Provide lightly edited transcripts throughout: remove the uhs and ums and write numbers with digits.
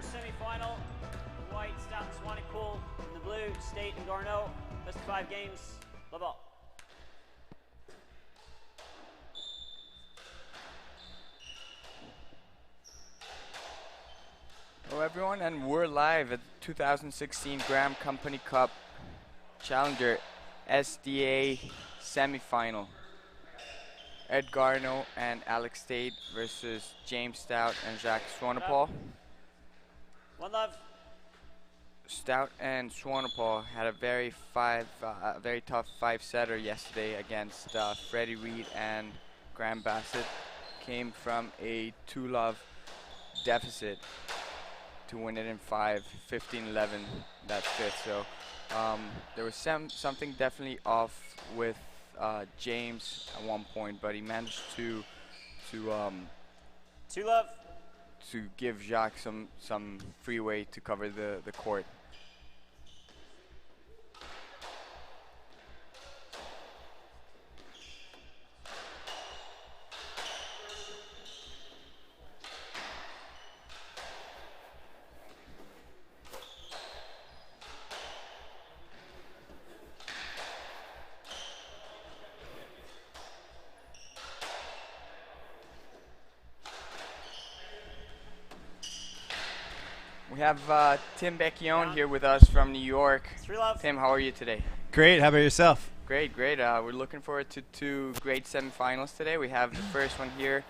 semi-final. The white, Stout and Swanepoel. In the blue, Stait and Garno. Best of 5 games. Love all. Hello everyone, and we're live at the 2016 Graham Company Cup Challenger SDA semi-final. Ed Garno and Alex Stait versus James Stout and Jacques Swanepoel. One love. Stout and Swanepoel had a very tough 5-setter yesterday against Freddie Reed and Graham Bassett. Came from a 2-love deficit to win it in 5, 15-11 that fifth. So there was something definitely off with James at one point, but he managed to 2-love. To give Jacques some freeway to cover the court. We have Tim Becchione here with us from New York. 3-love. Tim, how are you today? Great. How about yourself? Great, great. We're looking forward to 2 great semifinals today. We have the first one here,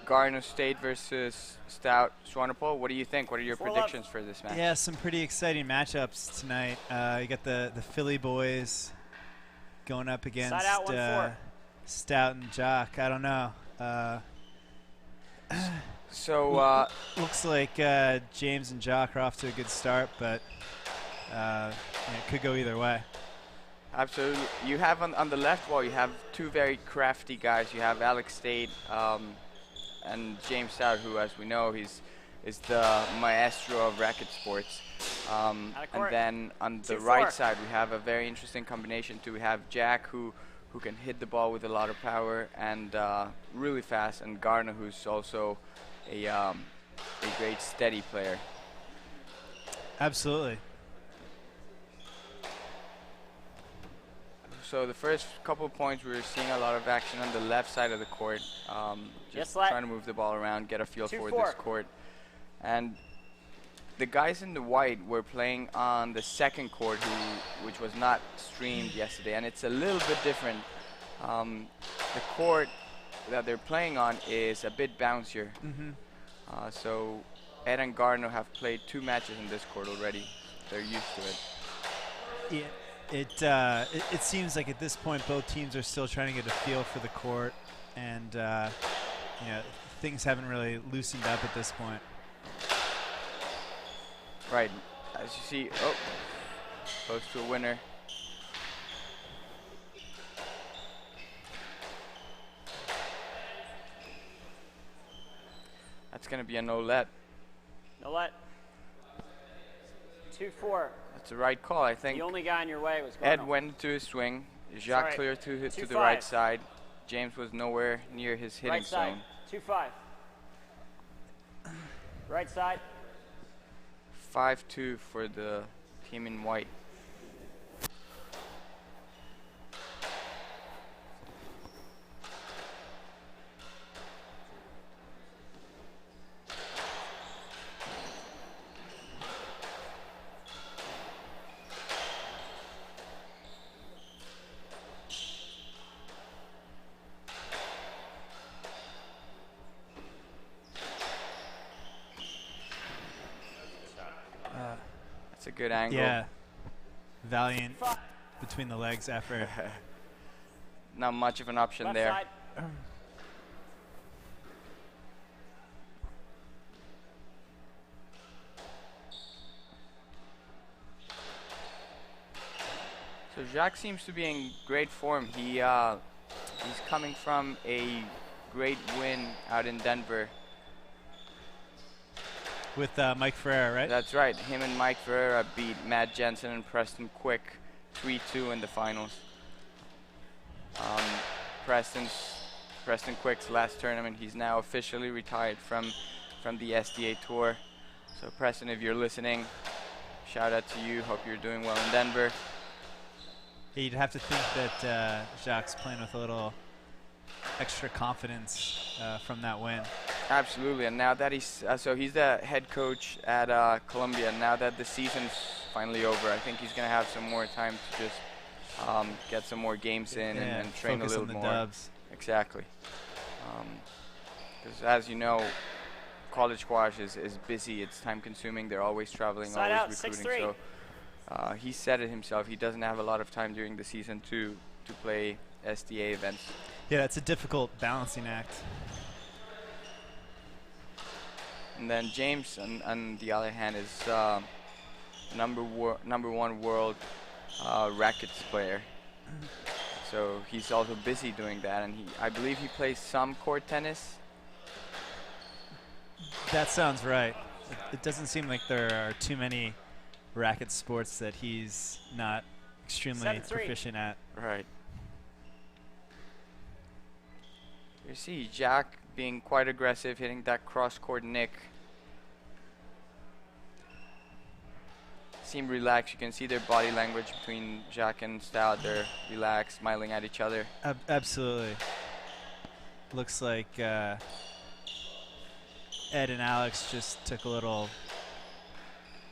Garno State versus Stout Swanepoel. What do you think? What are your predictions for this match? Yeah, some pretty exciting matchups tonight. You got the Philly boys going up against Stout and Jock. I don't know. So looks like James and Jock are off to a good start, but it could go either way. Absolutely. You have on the left wall, you have 2 very crafty guys. You have Alex Stait and James Stout, who, as we know, is the maestro of racket sports. And then on the right side, we have a very interesting combination too. We have Jack, who can hit the ball with a lot of power and really fast, and Garno, who's also a great steady player. Absolutely. So the first couple of points, we were seeing a lot of action on the left side of the court, just trying to move the ball around, get a feel for this court. And the guys in the white were playing on the second court, which was not streamed yesterday, and it's a little bit different. The court that they're playing on is a bit bouncier. So Ed and Garno have played 2 matches in this court already. They're used to it. Yeah, it seems like at this point both teams are still trying to get a feel for the court, and things haven't really loosened up at this point. Right, as you see, close to a winner. That's going to be a no-let. No-let. 2-4. That's the right call, I think. The only guy in your way was Garno. Ed went to his swing. Jacques cleared to the right side. James was nowhere near his hitting zone. 2-5. Right side. 5-2 for the team in white. That's a good angle. Yeah. Valiant between the legs effort. Not much of an option there. Side. So Jacques seems to be in great form. He's coming from a great win out in Denver. With Mike Ferreira, right? That's right. Him and Mike Ferreira beat Matt Jensen and Preston Quick 3-2 in the finals. Preston Quick's last tournament, he's now officially retired from from the SDA Tour. So Preston, if you're listening, shout out to you. Hope you're doing well in Denver. You'd have to think that Jacques playing with a little extra confidence from that win. Absolutely, and now that he's he's the head coach at Columbia. Now that the season's finally over, I think he's going to have some more time to just get some more games in and train a little more. Dubs. Exactly. Because as you know, college squash is busy. It's time consuming. They're always traveling, always recruiting. So he said it himself. He doesn't have a lot of time during the season to play SDA events. Yeah, it's a difficult balancing act. And then James, on the other hand, is number one world rackets player. So he's also busy doing that, and I believe he plays some court tennis. That sounds right. It doesn't seem like there are too many racket sports that he's not extremely proficient at. Right. You see Jack being quite aggressive, hitting that cross-court nick. Seem relaxed. You can see their body language between Jack and Stout. They're relaxed, smiling at each other. Absolutely. Looks like Ed and Alex just took a little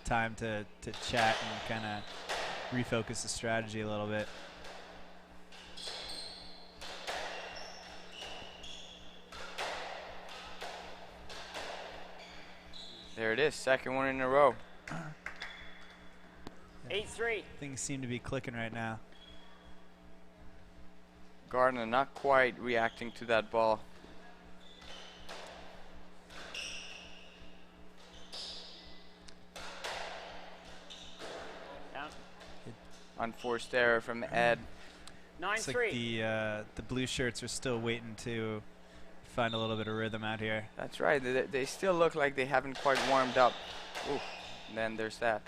time to chat and kind of refocus the strategy a little bit. There it is, second one in a row. 8-3. Things seem to be clicking right now. Garno not quite reacting to that ball. Down. Unforced error from Ed. 9-3. Looks like the blue shirts are still waiting to find a little bit of rhythm out here. That's right. They still look like they haven't quite warmed up. Ooh, and then there's that.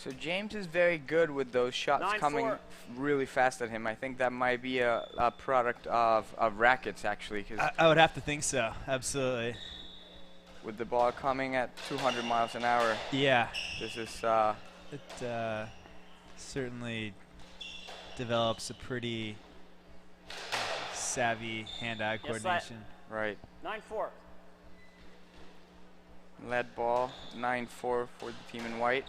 So James is very good with those shots coming really fast at him. I think that might be a product of rackets, actually. Cause I would have to think so. Absolutely. With the ball coming at 200 miles an hour. Yeah. This is. It certainly develops a pretty savvy hand-eye coordination. Right. 9-4. Lead ball, 9-4 for the team in white.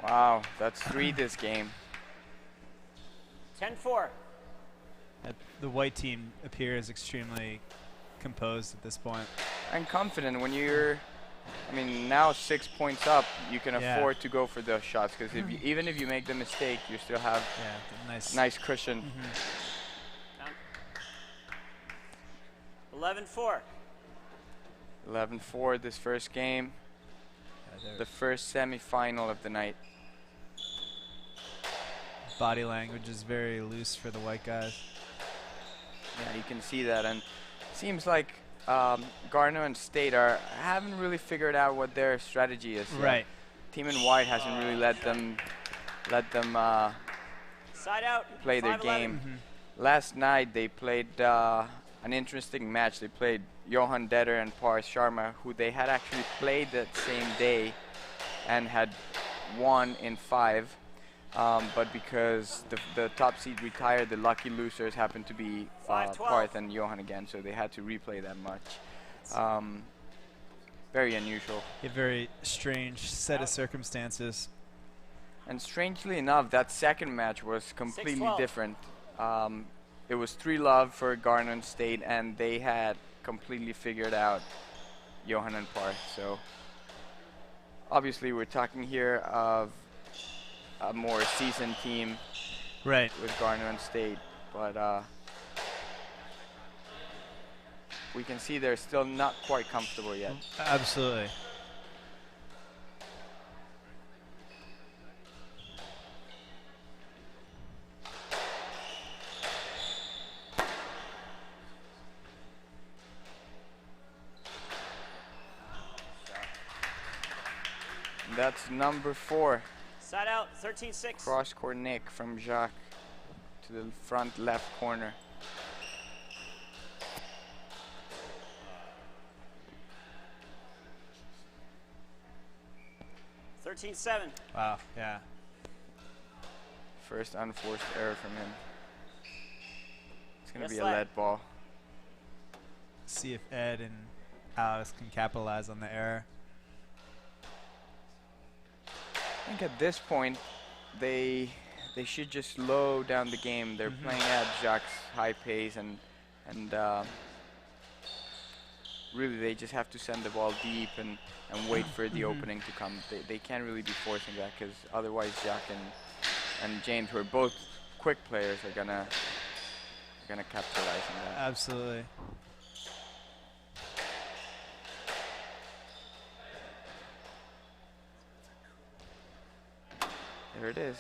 Wow, that's 3 this game. 10-4. The white team appears extremely composed at this point. And confident when you're, I mean, now 6 points up, you can afford to go for those shots because even if you make the mistake, you still have nice cushion. 11-4. 11-4 this first game. The first semi-final of the night. Body language is very loose for the white guys. Yeah, you can see that, and seems like Garno and Stait haven't really figured out what their strategy is. Right. Team in white hasn't really let them Side out. play their game. Last night they played an interesting match. They played Johan Detter and Paris Sharma, who they had actually played that same day and had won in 5. But because the top seed retired, the lucky losers happened to be Parth and Johan again, so they had to replay that much. Very unusual. A very strange set of circumstances. And strangely enough, that second match was completely different. It was 3-love for Garno and Stait, and they had completely figured out Johan and Par. So obviously we're talking here of a more seasoned team, right, with Garno and Stait, but we can see they're still not quite comfortable yet. Absolutely. That's number 4. Side out, 13-6. Cross-court nick from Jacques to the front left corner. Wow, yeah. First unforced error from him. It's going to be a lead lead ball. See if Ed and Alex can capitalize on the error. I think at this point, they should just slow down the game. They're playing at Jacques' high pace, and really they just have to send the ball deep and wait for the opening to come. They can't really be forcing that, because otherwise Jacques and James, who are both quick players, are gonna capitalize on that. Absolutely. There it is.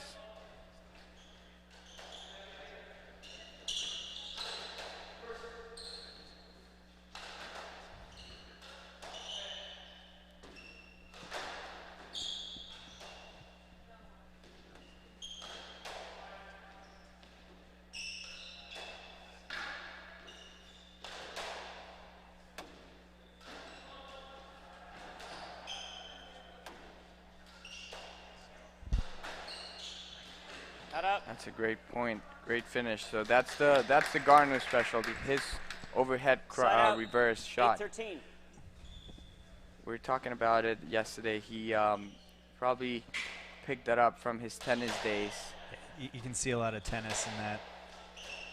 That's a great point. Great finish. So that's the Garno specialty. His overhead reverse shot. 8-13. We were talking about it yesterday. He probably picked that up from his tennis days. You can see a lot of tennis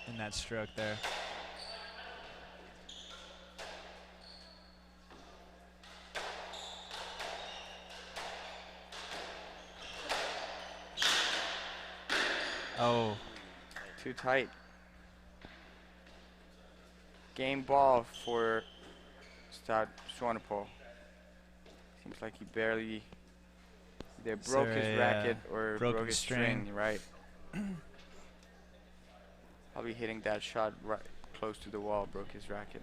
in that stroke there. Oh. Too tight. Game ball for Stout Swanepoel. Seems like he barely either broke his racket or broke his string, right? Probably hitting that shot right close to the wall, broke his racket.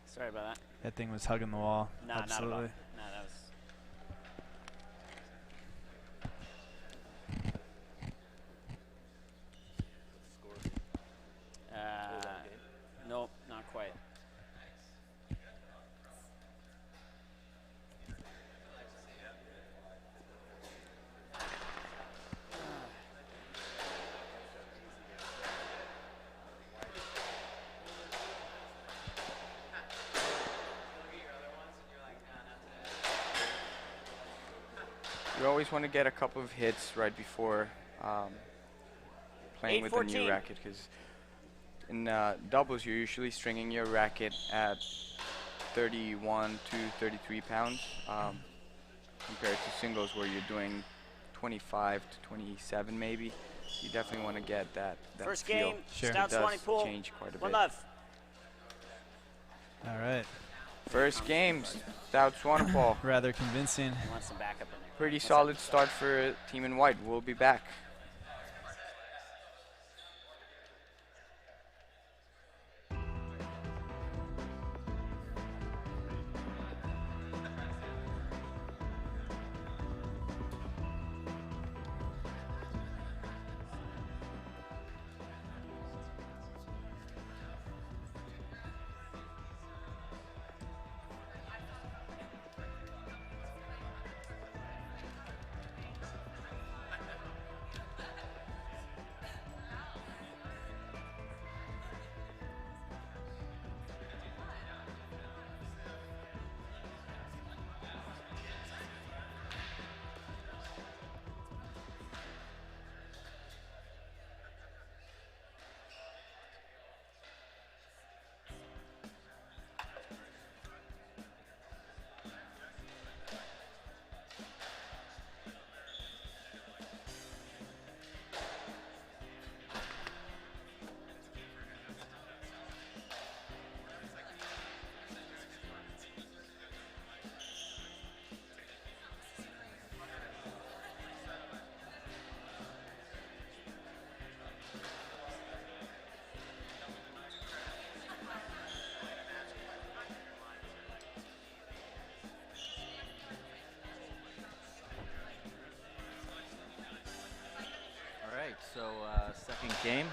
Sorry about that. That thing was hugging the wall. Nah, absolutely. not at all. Nah, that was. Nope, not quite. You always want to get a couple of hits right before playing with the new racket, because in doubles you're usually stringing your racket at 31 to 33 pounds compared to singles where you're doing 25 to 27 maybe. You definitely want to get that First feel. game, Stout Swanepoel, change quite a bit. 1-love. All right. First game, Stout Swanepoel. Rather convincing. Want some backup in there. Pretty solid start for Team in White. We'll be back. Second game.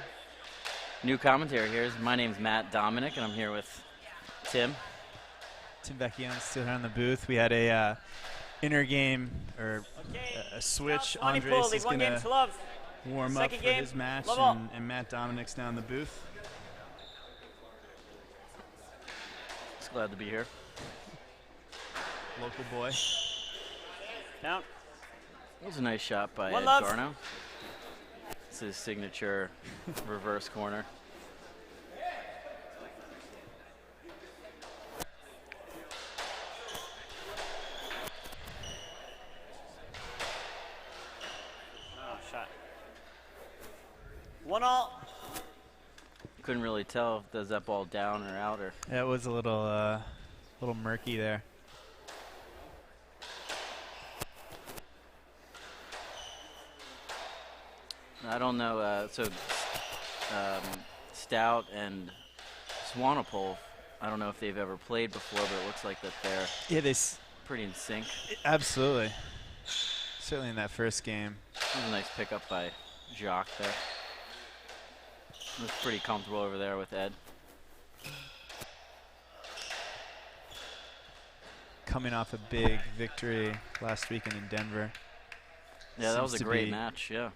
New commentary here. My name's Matt Dominic, and I'm here with Tim. Tim Vecchione still here in the booth. We had a inner game or a switch. Andres is going to warm up for his match, and Matt Dominic's now in the booth. Just glad to be here. Local boy. Count. That was a nice shot by Garno. It's his signature reverse corner. Oh, shot. 1-all. Couldn't really tell if does that ball down or out or. Yeah, it was a little murky there. I don't know. Stout and Swanepoel, I don't know if they've ever played before, but it looks like that they're pretty in sync. Absolutely. Certainly in that first game. That was a nice pickup by Jacques there. Was pretty comfortable over there with Ed. Coming off a big victory last weekend in Denver. Yeah, that was a great match, yeah.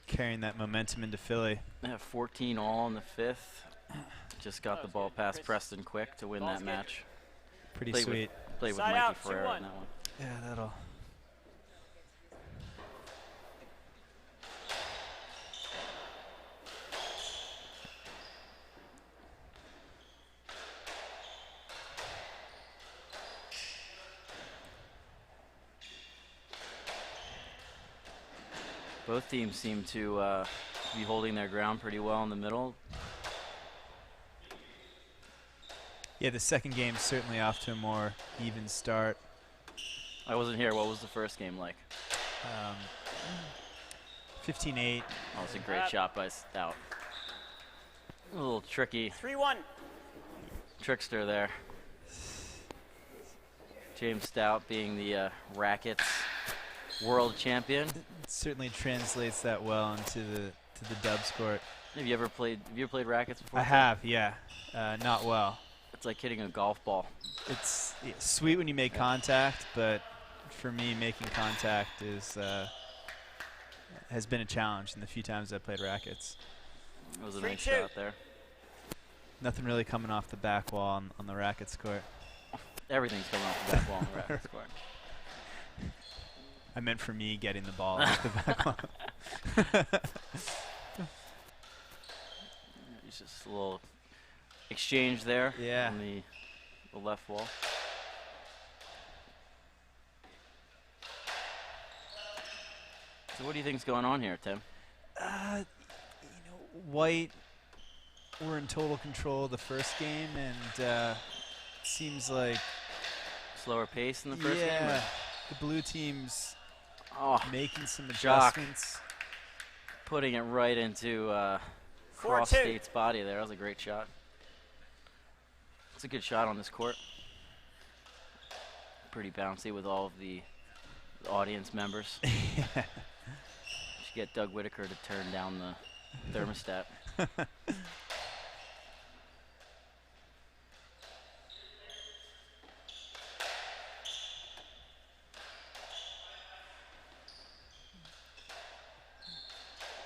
Carrying that momentum into Philly. Yeah, 14 all in the fifth. Just got the ball past Preston quick to win that match. Pretty sweet. Played with Mikey Ferreira in that one. Yeah, that'll. Both teams seem to be holding their ground pretty well in the middle. Yeah, the second game certainly off to a more even start. I wasn't here. What was the first game like? 15-8. Oh, it's a great shot by Stout. A little tricky. 3-1. Trickster there. James Stout being the rackets world champion. It certainly translates that well into the dubs court. Have you ever played rackets before? I have, yeah. Not well. It's like hitting a golf ball. It's sweet when you make contact, but for me, making contact has been a challenge in the few times I played rackets. It was a nice shot there. Nothing really coming off the back wall on the rackets court. Everything's coming off the back wall on the rackets court. I meant for me getting the ball off the back wall. It's just a little exchange there on the left wall. So what do you think's going on here, Tim? White were in total control of the first game, and it seems like slower pace in the first game. Yeah, the blue team's making some adjustments. Putting it right into Cross State's body there. That was a great shot. It's a good shot on this court. Pretty bouncy with all of the audience members. Yeah. Should get Doug Whitaker to turn down the thermostat.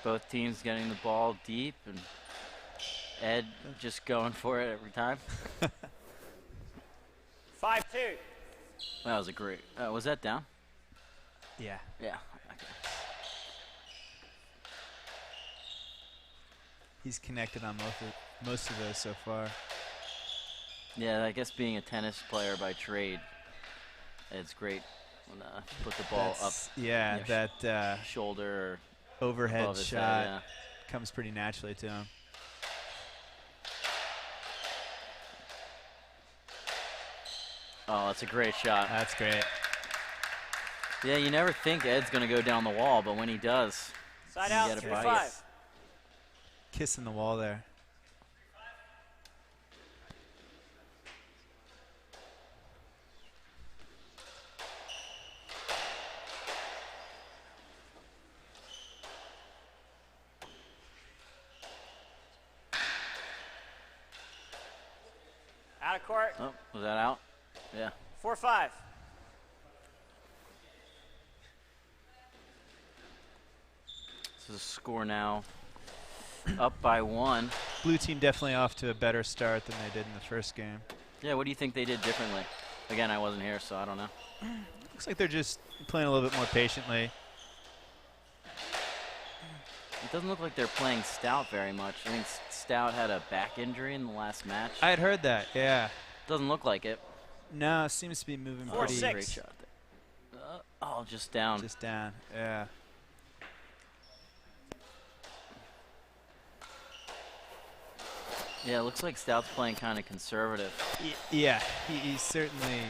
Both teams getting the ball deep, and Ed just going for it every time. 5-2. That was a great. Was that down? Yeah. Yeah. Okay. He's connected on most of those so far. Yeah, I guess being a tennis player by trade, it's great when put the ball up. Yeah, that shoulder or overhead shot comes pretty naturally to him. Oh, that's a great shot. That's great. Yeah, you never think Ed's going to go down the wall, but when he does, side out, get a bite. Kissing the wall there. Out of court. Oh, was that out? Yeah. 4-5. This is a score now. Up by 1. Blue team definitely off to a better start than they did in the first game. Yeah, what do you think they did differently? Again, I wasn't here, so I don't know. Looks like they're just playing a little bit more patiently. It doesn't look like they're playing Stout very much. I think Stout had a back injury in the last match. I had heard that, yeah. Doesn't look like it. No, seems to be moving pretty. Great shot there. Oh, just down. Just down, yeah. Yeah, it looks like Stout's playing kind of conservative. Yeah, he's certainly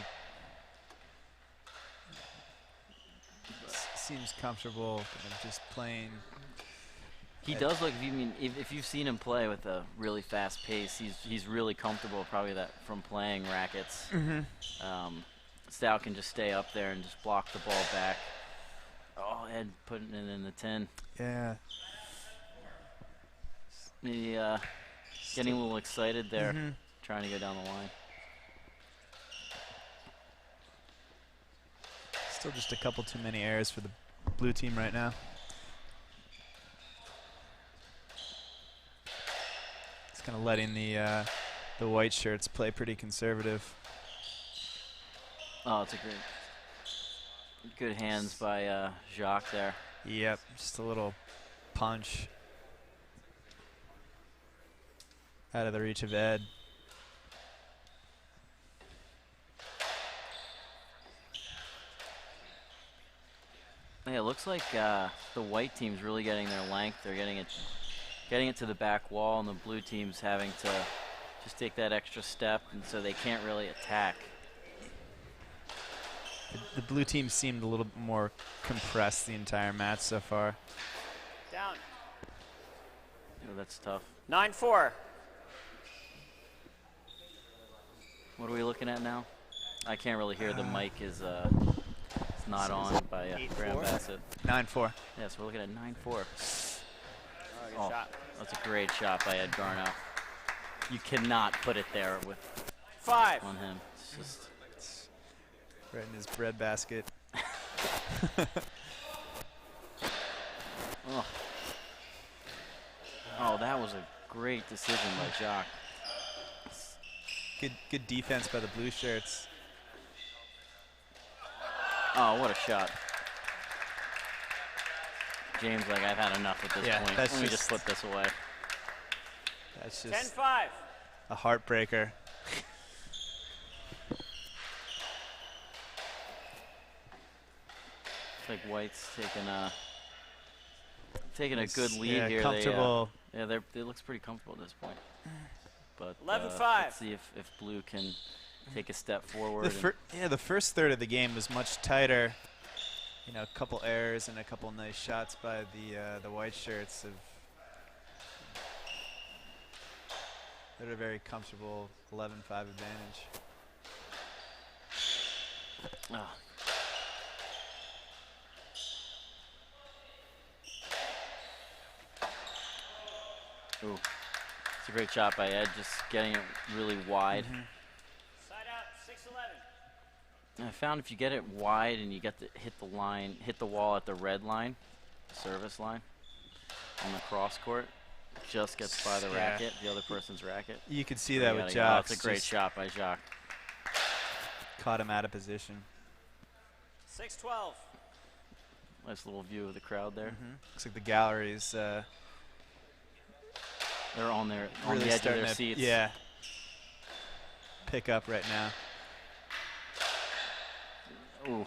seems comfortable just playing. He does look. If you've seen him play with a really fast pace, he's really comfortable. Probably that from playing rackets. Stout can just stay up there and just block the ball back. Oh, and putting it in the 10. Yeah. Maybe getting a little excited there, trying to go down the line. Still just a couple too many errors for the blue team right now. It's kind of letting the white shirts play pretty conservative. Oh, it's a good hands by Jacques there. Yep, just a little punch out of the reach of Ed. Yeah, it looks like the white team's really getting their length. They're getting it to the back wall, and the blue team's having to just take that extra step, and so they can't really attack. The blue team seemed a little bit more compressed the entire match so far. Down. Oh, that's tough. 9-4. What are we looking at now? I can't really hear. The mic is it's not on by Graham Bassett. 9-4. Yes, we're looking at 9-4. Good shot. That's a great shot by Ed Garno. You cannot put it there with 5 on him. It's just right in his bread basket. Oh, that was a great decision by Jacques. Good defense by the blue shirts. Oh, what a shot. James, like, I've had enough at this point. Let me just flip this away. That's just 10-5. a heartbreaker. It's like White's taking a good lead here. Comfortable. They looks pretty comfortable at this point. But 11-5. let's see if blue can take a step forward. The first third of the game was much tighter. You know, a couple errors and a couple nice shots by the white shirts. They're a very comfortable 11-5 advantage. Oh. Ooh, it's a great shot by Ed, just getting it really wide. Side out, 6-11. I found if you get it wide and you get to hit the wall at the red line, service line, on the cross court, just gets by the racket, the other person's racket. You could see that with Jacques. It's a great shot by Jacques. Caught him out of position. 6-12. Nice little view of the crowd there. Looks like the galleries. They're on the really edge of their seats. Yeah. Pick up right now. Ooh,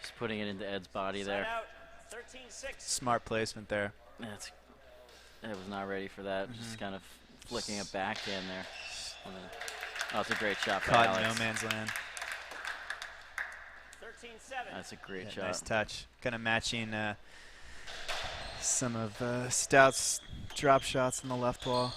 just putting it into Ed's body there. Out, 13-6. Smart placement there. I was not ready for that. Just kind of flicking it back in there. Oh, it's a great shot by Caught in Alex. no man's land. 13-7. That's a great shot. Nice touch. Kind of matching some of Stout's drop shots on the left wall.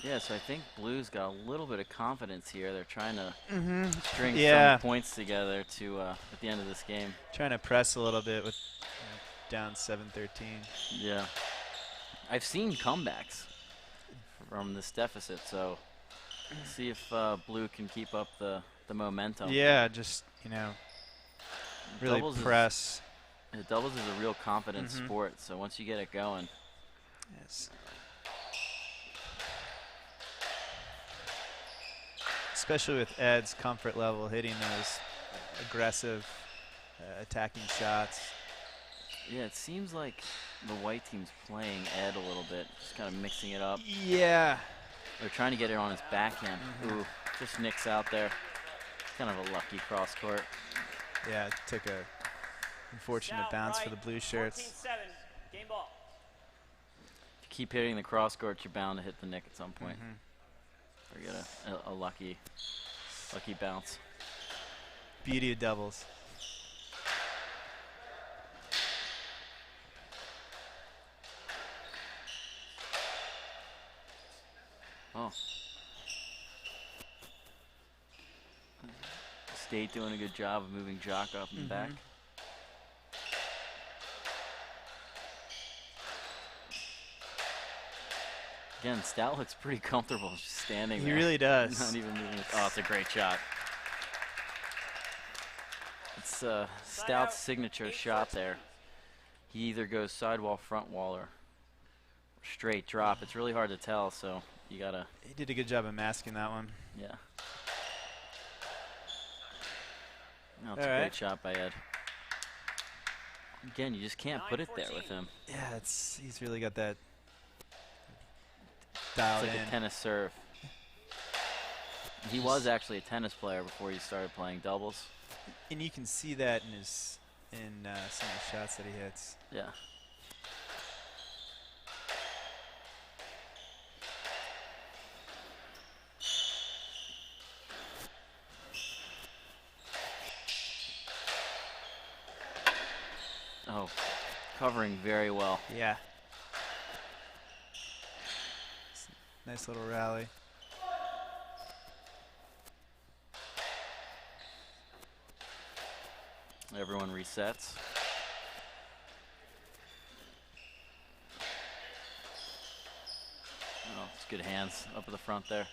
Yeah, so I think Blue's got a little bit of confidence here. They're trying to string some points together to at the end of this game. Trying to press a little bit with down 7-13. Yeah. I've seen comebacks from this deficit, so see if Blue can keep up the momentum. Yeah, just, really doubles press. Doubles is a real confident sport, so once you get it going. Yes. Especially with Ed's comfort level, hitting those aggressive attacking shots. Yeah, it seems like the white team's playing Ed a little bit, just kind of mixing it up. Yeah. They're trying to get it on his backhand. Ooh, just nicks out there. Kind of a lucky cross court. Yeah, it took a unfortunate bounce for the blue shirts. 14-7, game ball. If you keep hitting the cross court, you're bound to hit the nick at some point. Or get a lucky bounce. Beauty of doubles. Oh. Stait doing a good job of moving Jock up and back. Again, Stout looks pretty comfortable just standing there. He really does. Not even moving. Oh, it's a great shot. It's Stout's signature shot there. He either goes sidewall, front wall, or straight drop. It's really hard to tell, so you gotta. He did a good job of masking that one. Yeah. No, it's a great shot by Ed. Again, you just can't put it there with him. Yeah, he's really got that dialed it's like in. a tennis serve. He was actually a tennis player before he started playing doubles. And you can see that in some of the shots that he hits. Yeah. Oh, covering very well. Yeah. Nice little rally. Everyone resets. Oh, it's good hands up at the front there.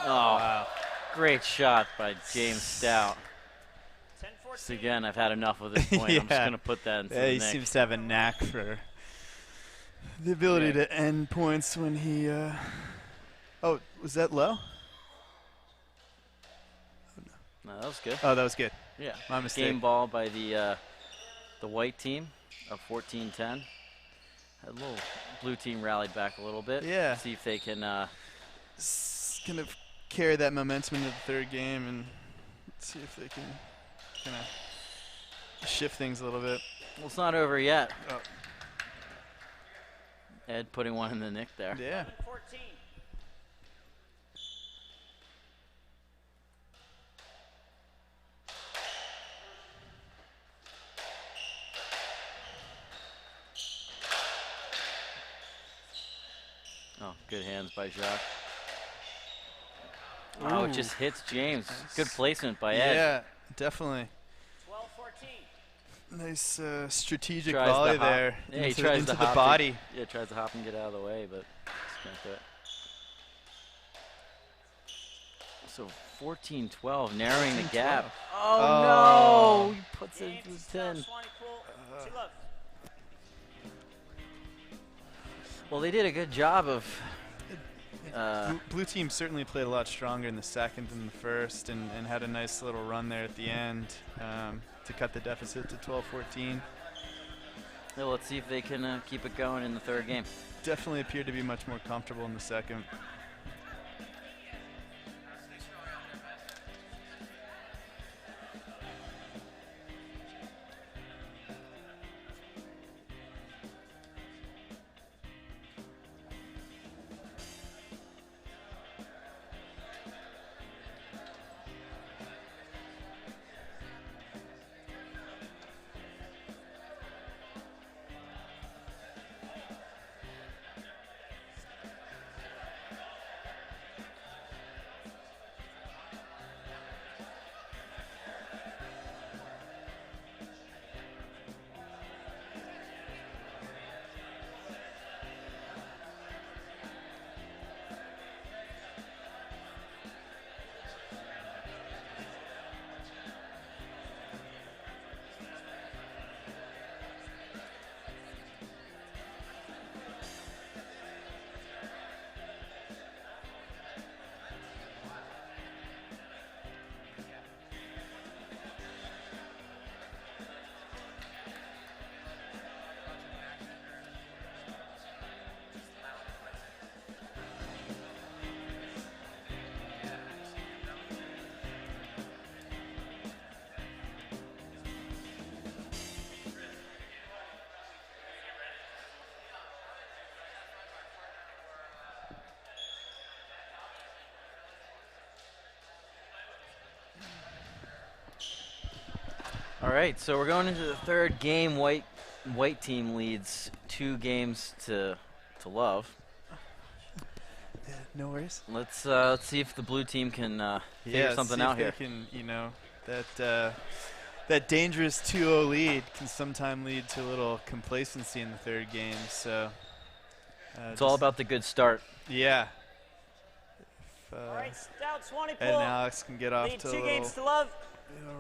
Oh, wow. Great shot by James Stout. So again, I've had enough of this point. Yeah. I'm just going to put that into the He neck. seems to have a knack for the ability to end points when he... Oh, was that low? No, that was good. Oh, that was good. Yeah. My mistake. Game ball by the white team of 14-10. Had a little blue team rallied back a little bit. Yeah. See if they can... kind of carry that momentum into the third game and see if they can kind of shift things a little bit. Well, it's not over yet. Oh. Ed putting one in the nick there. Yeah. 14. Oh, good hands by Jacques. Oh, it just hits James. Good placement by Ed. Yeah, definitely. 12-14. Nice strategic Tries volley to hop. there Yeah, he into, tries into to the hop body. Yeah, tries to hop and get out of the way, but just can't do it. So 14-12, narrowing the gap. Oh, no! He puts it into the 10. Well, they did a good job of... Blue team certainly played a lot stronger in the second than the first and had a nice little run there at the end to cut the deficit to 12-14. Yeah, let's see if they can keep it going in the third game. Definitely appeared to be much more comfortable in the second. All right, so we're going into the third game. White team leads 2 games to love. Yeah, no worries. Let's see if the blue team can figure something see out if here. They can, that dangerous 2-0 lead can sometimes lead to a little complacency in the third game. So it's all about the good start. Yeah. All right, Stout, Swanepoel. And Alex can get off to a 2 little games to love.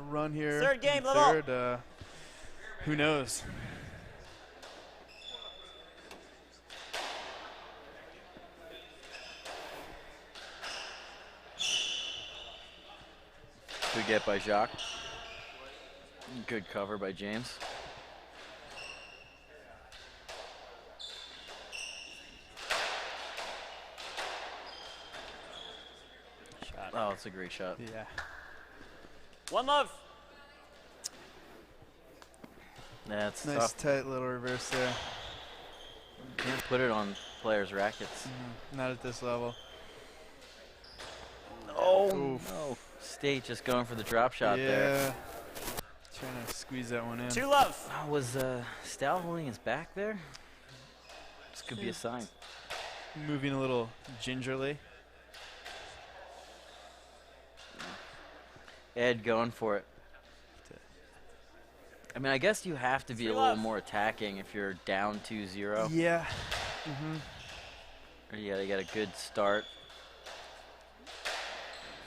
Run here. Third game, third, who knows? Good get by Jacques. Good cover by James. Shot. Oh, it's a great shot. Yeah. 1 love. That's nice tough. tight little reverse there. Can't put it on players' rackets. Not at this level. Oh, Oof. no. Stait just going for the drop shot there. Yeah. Trying to squeeze that one in. 2 love. Oh, was Stout holding his back there? This could be a sign. Moving a little gingerly. Ed going for it. I mean, I guess you have to be a little more attacking if you're down 2-0. Yeah. Or you gotta get a good start.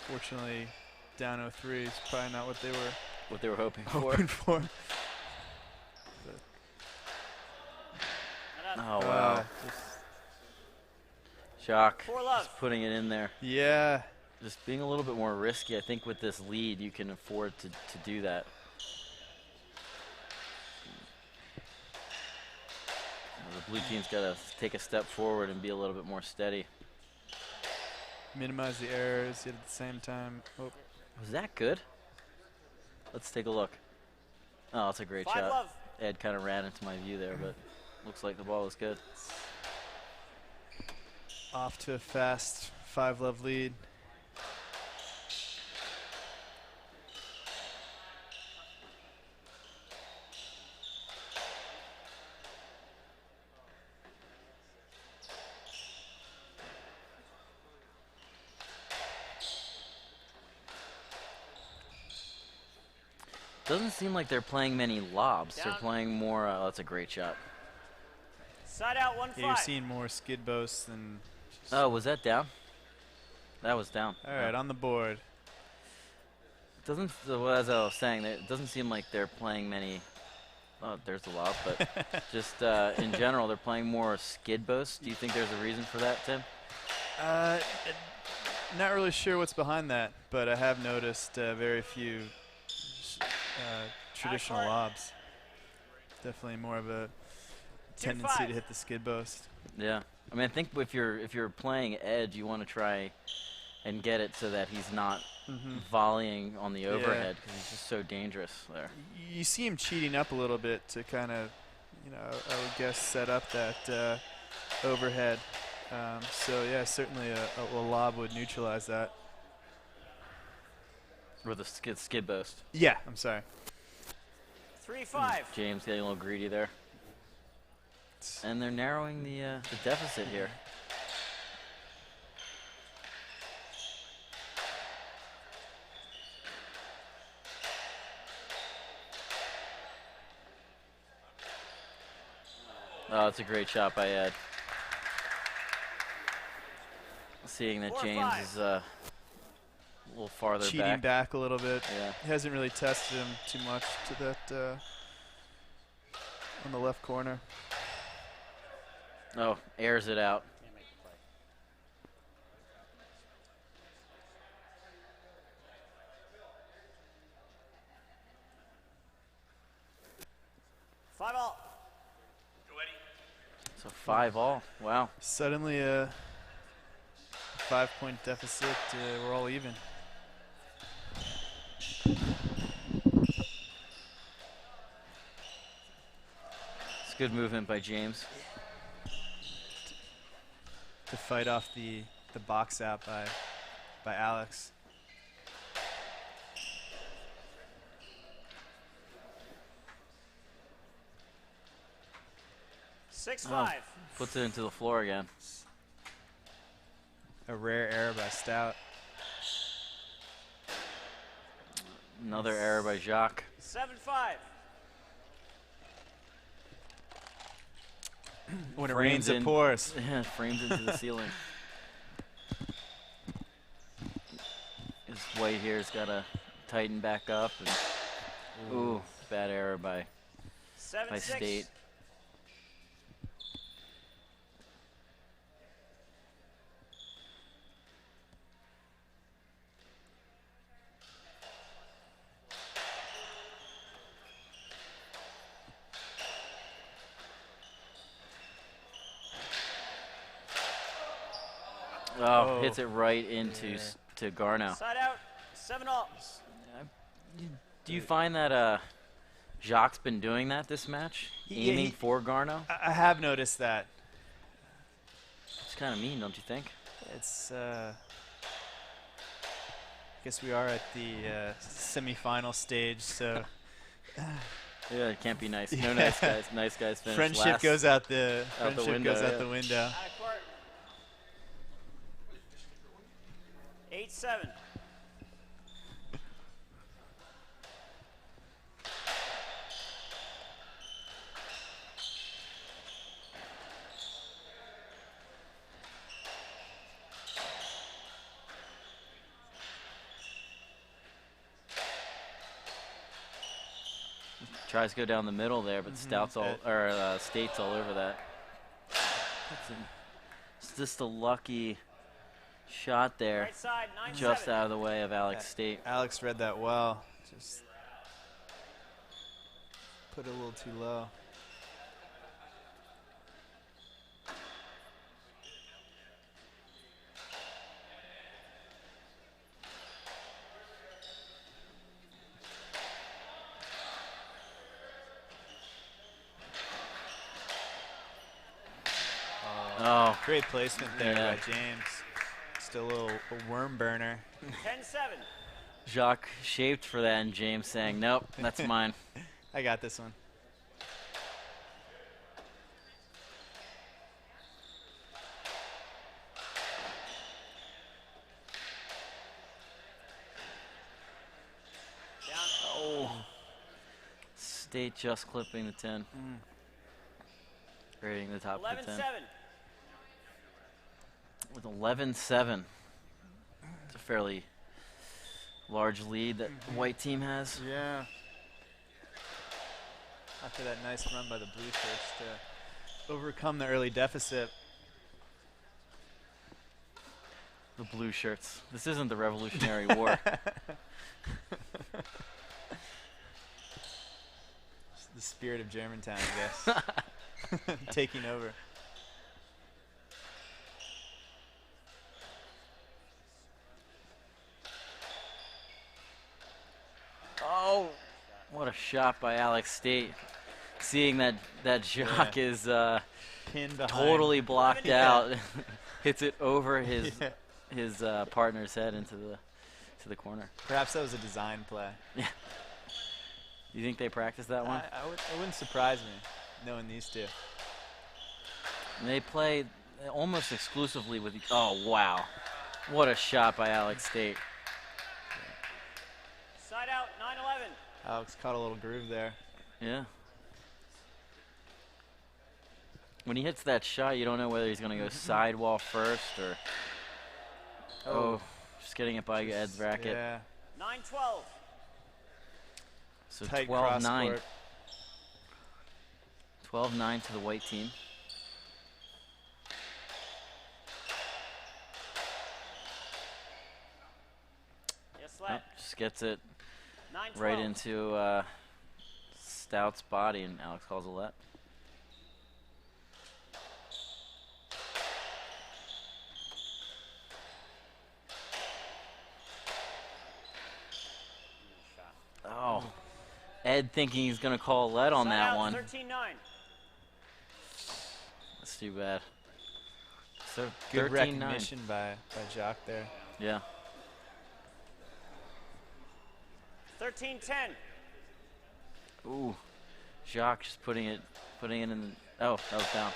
Fortunately, down 0-3 is probably not what they were hoping for. Oh, wow. Jacques just putting it in there. Yeah. Just being a little bit more risky. I think with this lead, you can afford to do that. The blue team's got to take a step forward and be a little bit more steady. Minimize the errors, yet at the same time. Oh. Was that good? Let's take a look. Oh, that's a great 5 shot. love. Ed kind of ran into my view there, but looks like the ball was good. Off to a fast 5-love lead. Doesn't seem like they're playing many lobs. They're playing more. Oh, that's a great shot. Side out 1-5. Yeah, you're seeing more skid boasts than. Oh, was that down? That was down. All right, on the board. Doesn't, as I was saying, it doesn't seem like they're playing many. Oh, there's the lob, but just in general, they're playing more skid boasts. Do you think there's a reason for that, Tim? Not really sure what's behind that, but I have noticed very few traditional lobs. Definitely more of a tendency to hit the skid boast. Yeah, I mean, I think if you're playing edge, you want to try and get it so that he's not volleying on the overhead because he's just so dangerous there. You see him cheating up a little bit to kind of, I would guess set up that overhead. So yeah, certainly a lob would neutralize that. With a skid boast. Yeah, I'm sorry. 3-5. James getting a little greedy there. And they're narrowing the deficit here. Oh, it's a great shot by Ed. Seeing that James is a little farther back. Cheating back a little bit. Yeah. He hasn't really tested him too much to that on the left corner. Oh, airs it out. Five all. So 5-all. Wow. Suddenly a 5-point deficit. We're all even. It's good movement by James. To fight off the box out by Alex. 6-5. Puts it into the floor again. A rare error by Stout. Another error by Jacques. 7-5. When it rains, it pours. Yeah, frames into the ceiling. His white here's got to tighten back up. And ooh, bad error by Stait. Oh, hits it right into to Garno. Side out, 7-all. Do you find that Jacques been doing that this match, aiming for Garno? I have noticed that. It's kind of mean, don't you think? It's. I guess we are at the semi-final stage, so. Yeah, it can't be nice. No nice guys. Nice guys finish Friendship last. goes out the window. Out the window. 8-7. Tries to go down the middle there, but Stait's all over that. It's just a lucky shot there, Right side, 9-7. just out of the way of Alex Stait. Alex read that well. Just put it a little too low. Oh, great placement there by James. Still a worm burner. 10-7. Jacques shaped for that, and James saying, "Nope, that's mine." I got this one. Down. Oh, Stait just clipping the 10. Rating the top of the 10. 11-7. With 11-7. It's a fairly large lead that the white team has. Yeah. After that nice run by the blue shirts to overcome the early deficit. The blue shirts. This isn't the Revolutionary War. It's the spirit of Germantown, I guess. Taking over. Oh, what a shot by Alex Stait. Seeing that Jacques is pinned behind. Totally blocked out. Hits it over his partner's head into the corner. Perhaps that was a design play. Yeah. Do you think they practiced that one? It wouldn't surprise me, knowing these two. And they play almost exclusively with each. Oh, wow. What a shot by Alex Stait. Side out, 9-11. Alex caught a little groove there. Yeah. When he hits that shot, you don't know whether he's going to go sidewall first or... Oh, just getting it by Ed's racket. Yeah. 9-12. So 12-9. 12-9 to the white team. Yes, left. Just gets it 9-12. right into Stout's body, and Alex calls a let. Oh, Ed thinking he's going to call a let on that one. 13-9. That's too bad. So good recognition by Jacques there. Yeah. 13-10. Ooh, Jacques just putting it in Oh, that was down.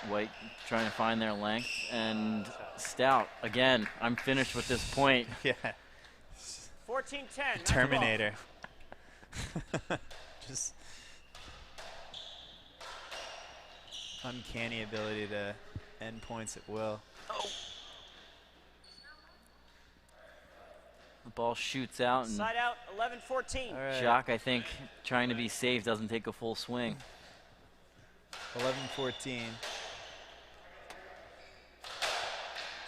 White trying to find their length, and Stout, again, I'm finished with this point. Yeah. 14-10. Terminator. Just uncanny ability to end points at will. Oh. The ball shoots out, and side out, 11-14. Right. Jacques, I think, trying to be safe, doesn't take a full swing. 11-14.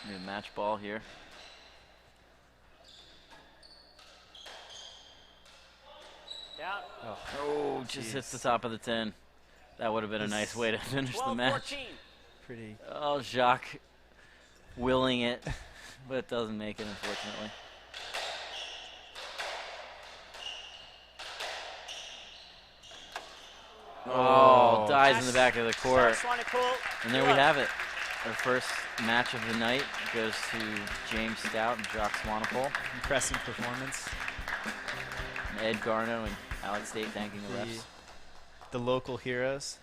New match ball here. Down. Oh, just hits the top of the 10. That would have been a nice way to finish the match. Pretty. Oh, Jacques willing it, but it doesn't make it, unfortunately. Oh, dies in the back of the court. And there we have it. Our first match of the night goes to James Stout and Jacques Swanepoel. Impressive performance. And Ed Garno and Alex Stait thanking the refs. The local heroes.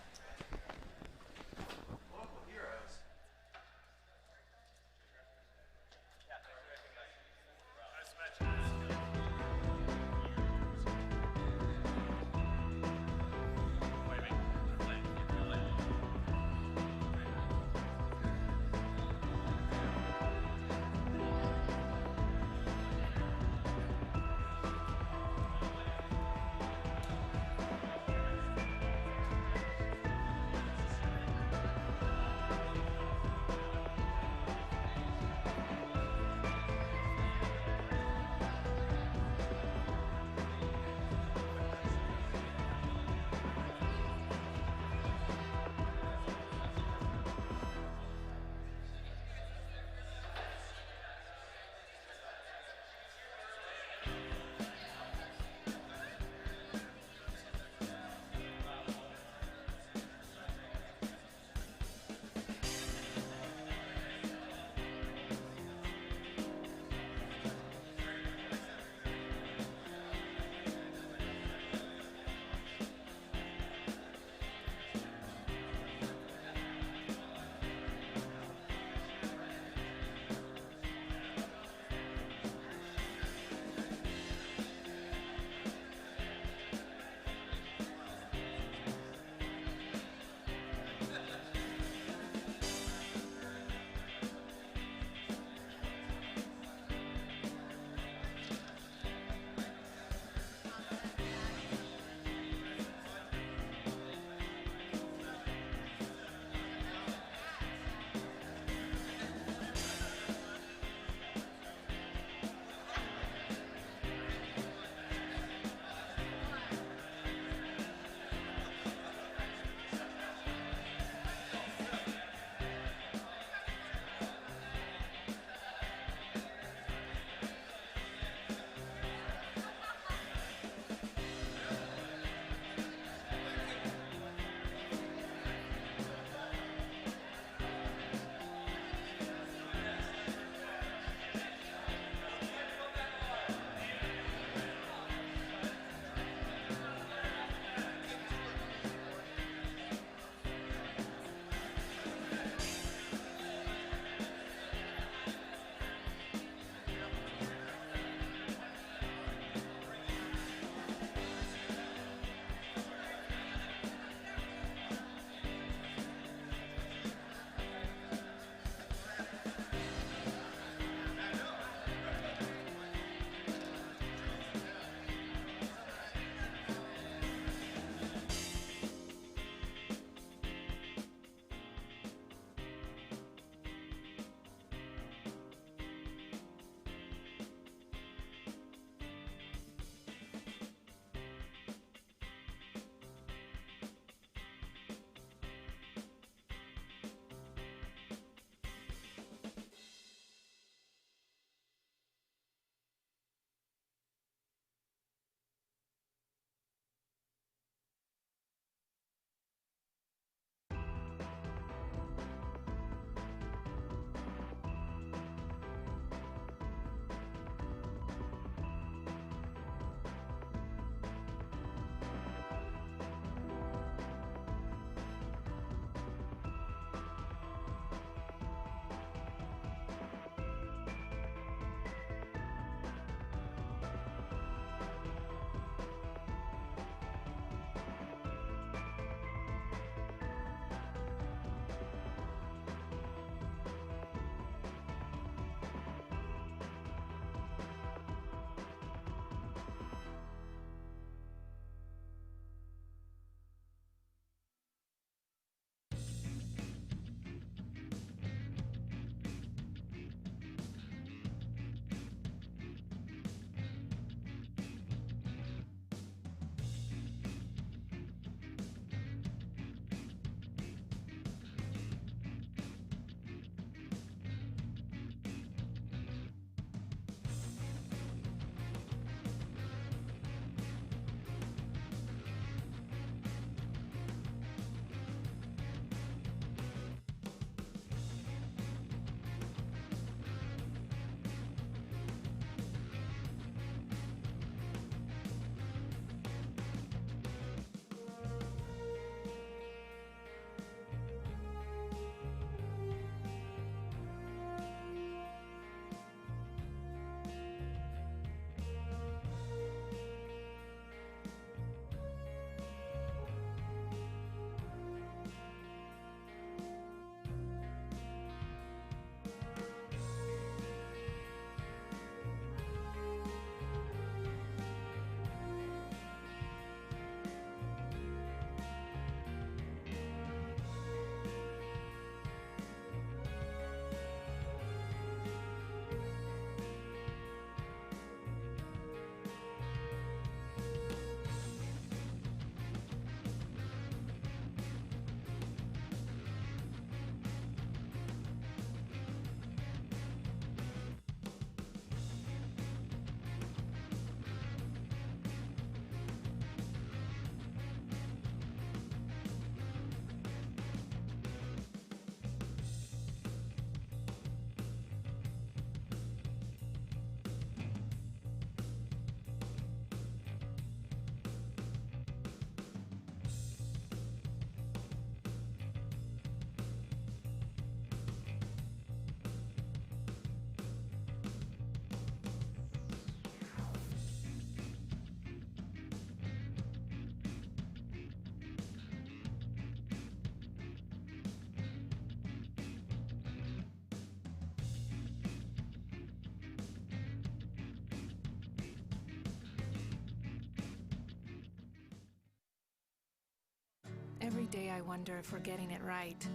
Every day I wonder if we're getting it right.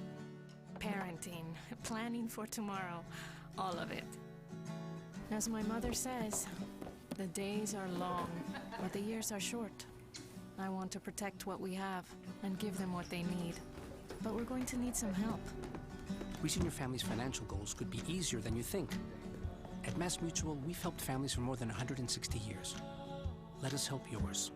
Parenting, planning for tomorrow, all of it. As my mother says, the days are long, but the years are short. I want to protect what we have and give them what they need. But we're going to need some help. Reaching your family's financial goals could be easier than you think. At MassMutual, we've helped families for more than 160 years. Let us help yours.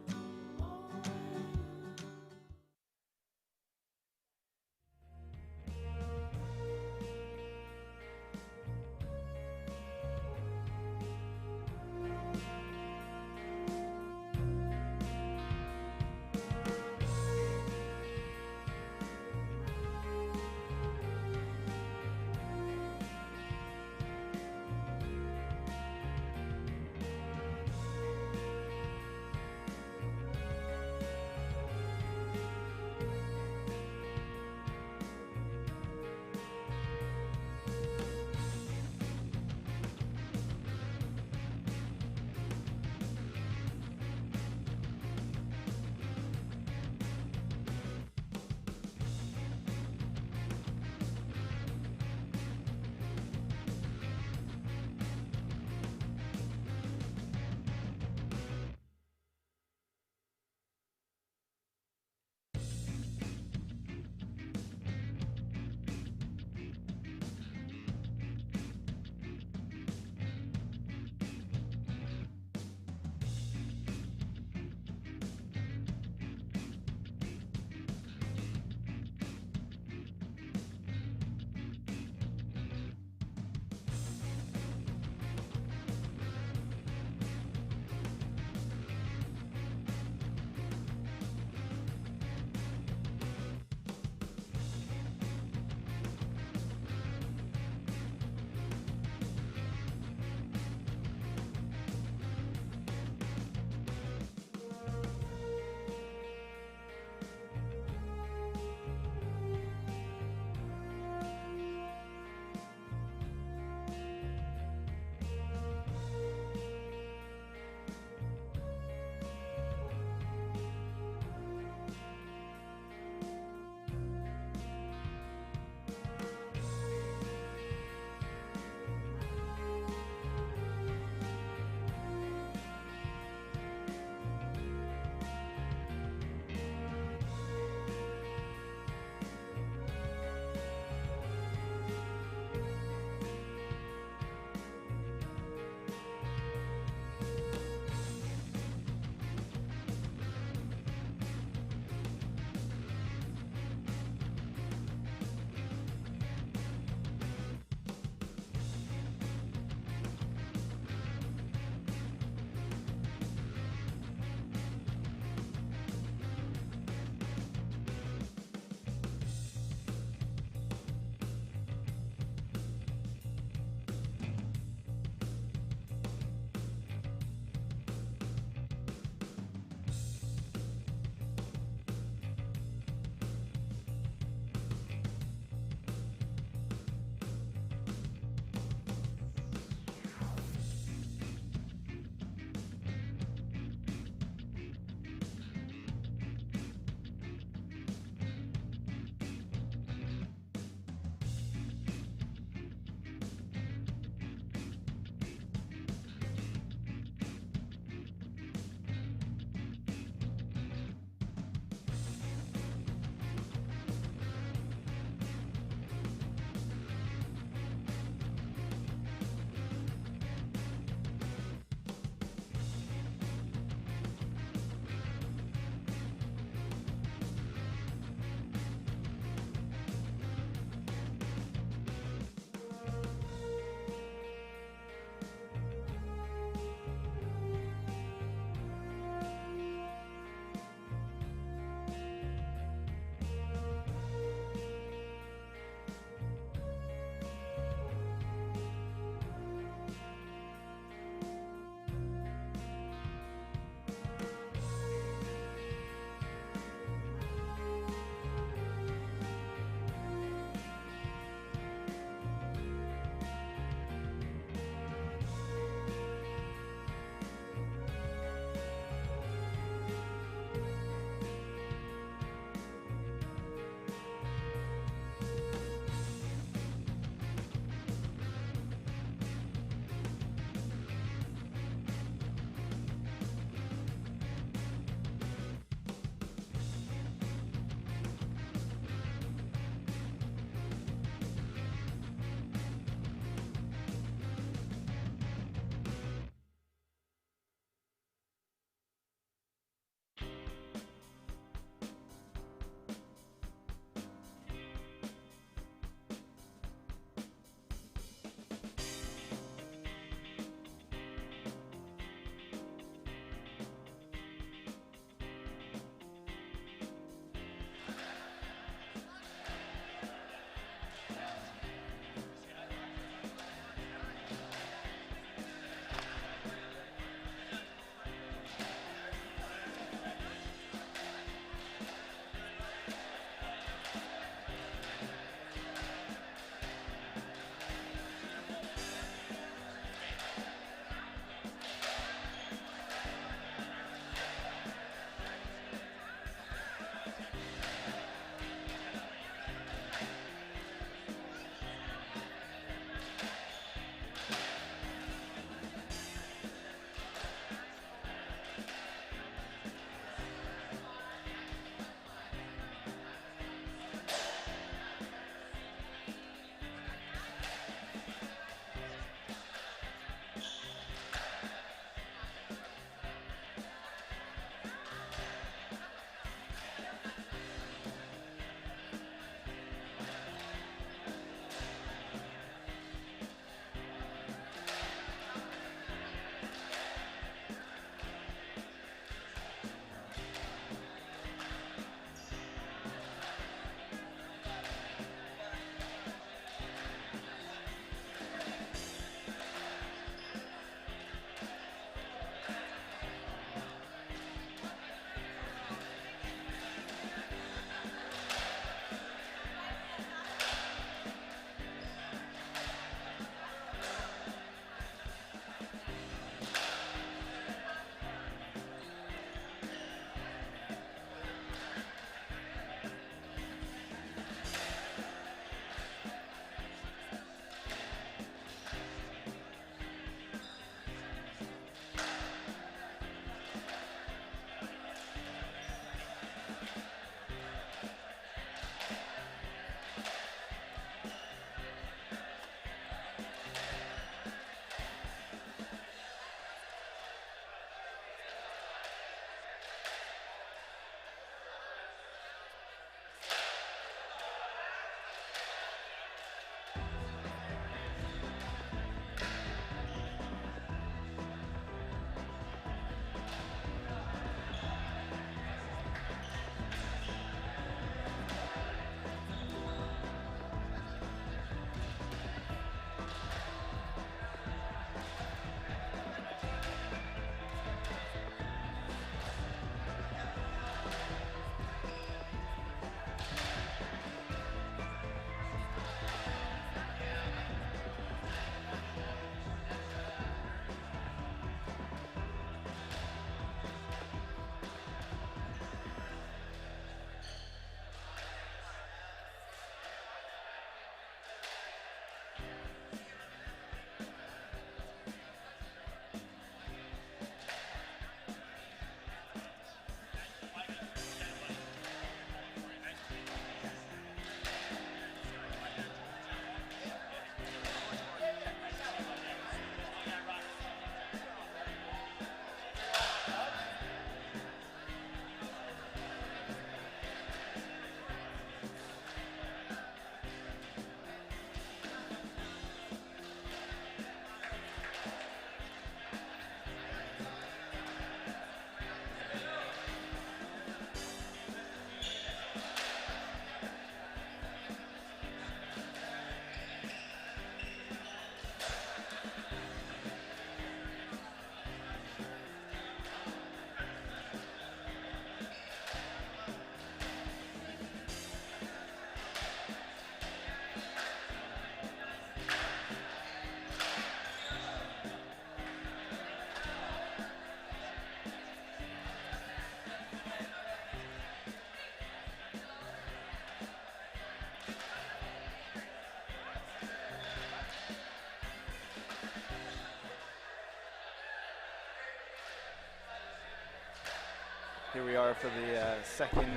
Here we are for the second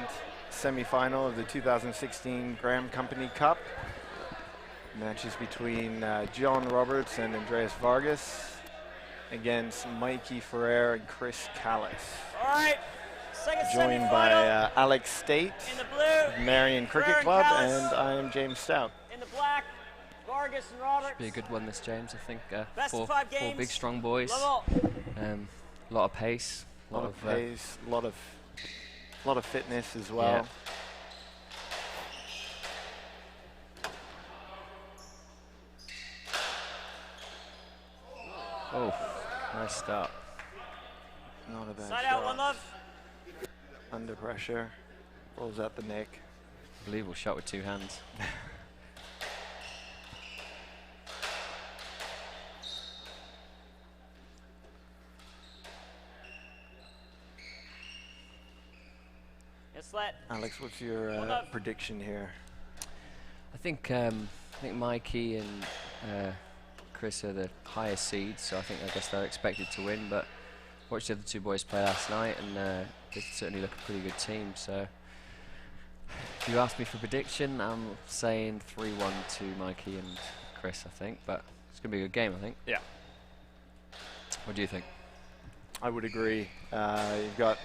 semi-final of the 2016 Graham Company Cup. Matches between John Roberts and Andreas Vargas against Mikey Ferreira and Chris Callis. All right, second joined by Alex Stait, in the blue, Marion Cricket Club, and I am James Stout. In the black, Vargas and Roberts. Should be a good one, this, James. I think four big, strong boys. A lot of pace. A lot of pace, a lot of fitness as well. Yeah. Oh, nice start. Not a bad Side shot. out, 1 love. Under pressure, rolls out the neck. Unbelievable shot with 2 hands. Alex, what's your prediction here? I think Mikey and Chris are the highest seeds, so I guess they're expected to win. But watched the other 2 boys play last night, and they certainly look a pretty good team. So if you ask me for prediction, I'm saying 3-1 to Mikey and Chris, I think. But it's going to be a good game, I think. Yeah. What do you think? I would agree. You've got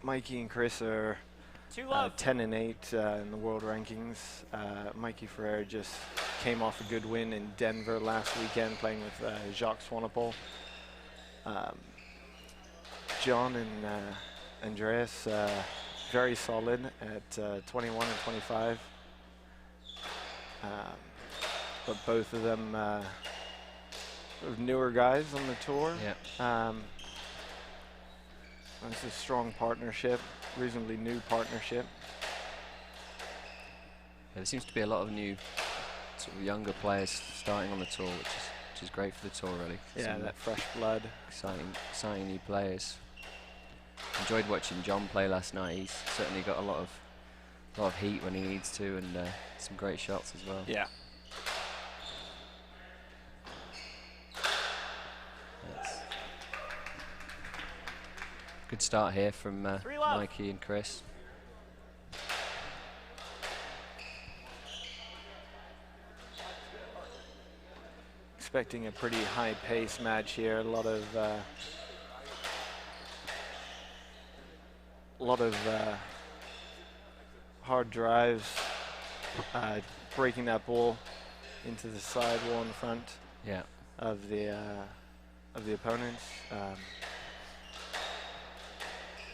Mikey and Chris are 10 and 8 in the world rankings. Mikey Ferreira just came off a good win in Denver last weekend, playing with Jacques Swanepoel. John and Andreas very solid at 21 and 25. But both of them sort of newer guys on the tour. Yeah. It's a strong partnership, reasonably new partnership. Yeah, there seems to be a lot of new, sort of younger players starting on the tour, which is great for the tour, really. Yeah, that fresh blood. Exciting new players. Enjoyed watching John play last night. He's certainly got a lot of heat when he needs to, and some great shots as well. Yeah. Good start here from Mikey and Chris. Expecting a pretty high-paced match here. A lot of hard drives, breaking that ball into the side wall in front. Yeah. Of the opponents.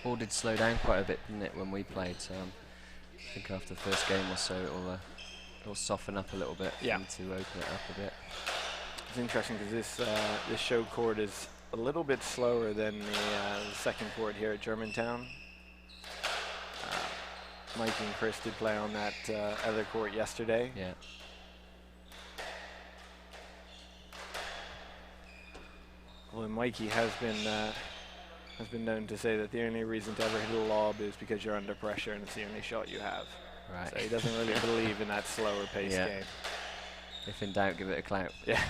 Ball did slow down quite a bit, didn't it, when we played? So I think after the first game or so, it'll soften up a little bit. Yeah. To open it up a bit. It's interesting because this show court is a little bit slower than the second court here at Germantown. Mike and Chris did play on that other court yesterday. Yeah. Well, Mikey has been known to say that the only reason to ever hit a lob is because you're under pressure and it's the only shot you have. Right. So he doesn't really believe in that slower pace game. If in doubt, give it a clout. Yeah.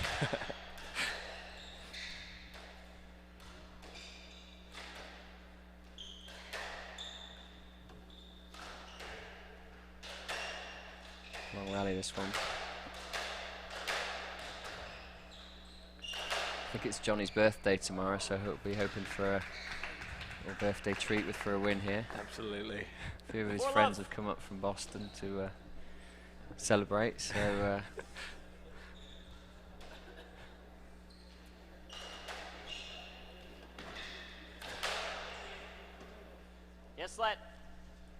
Long rally, this one. I think it's Johnny's birthday tomorrow, so he'll be hoping for a little birthday treat for a win here. Absolutely. A few of his friends have come up from Boston to celebrate, so yes, let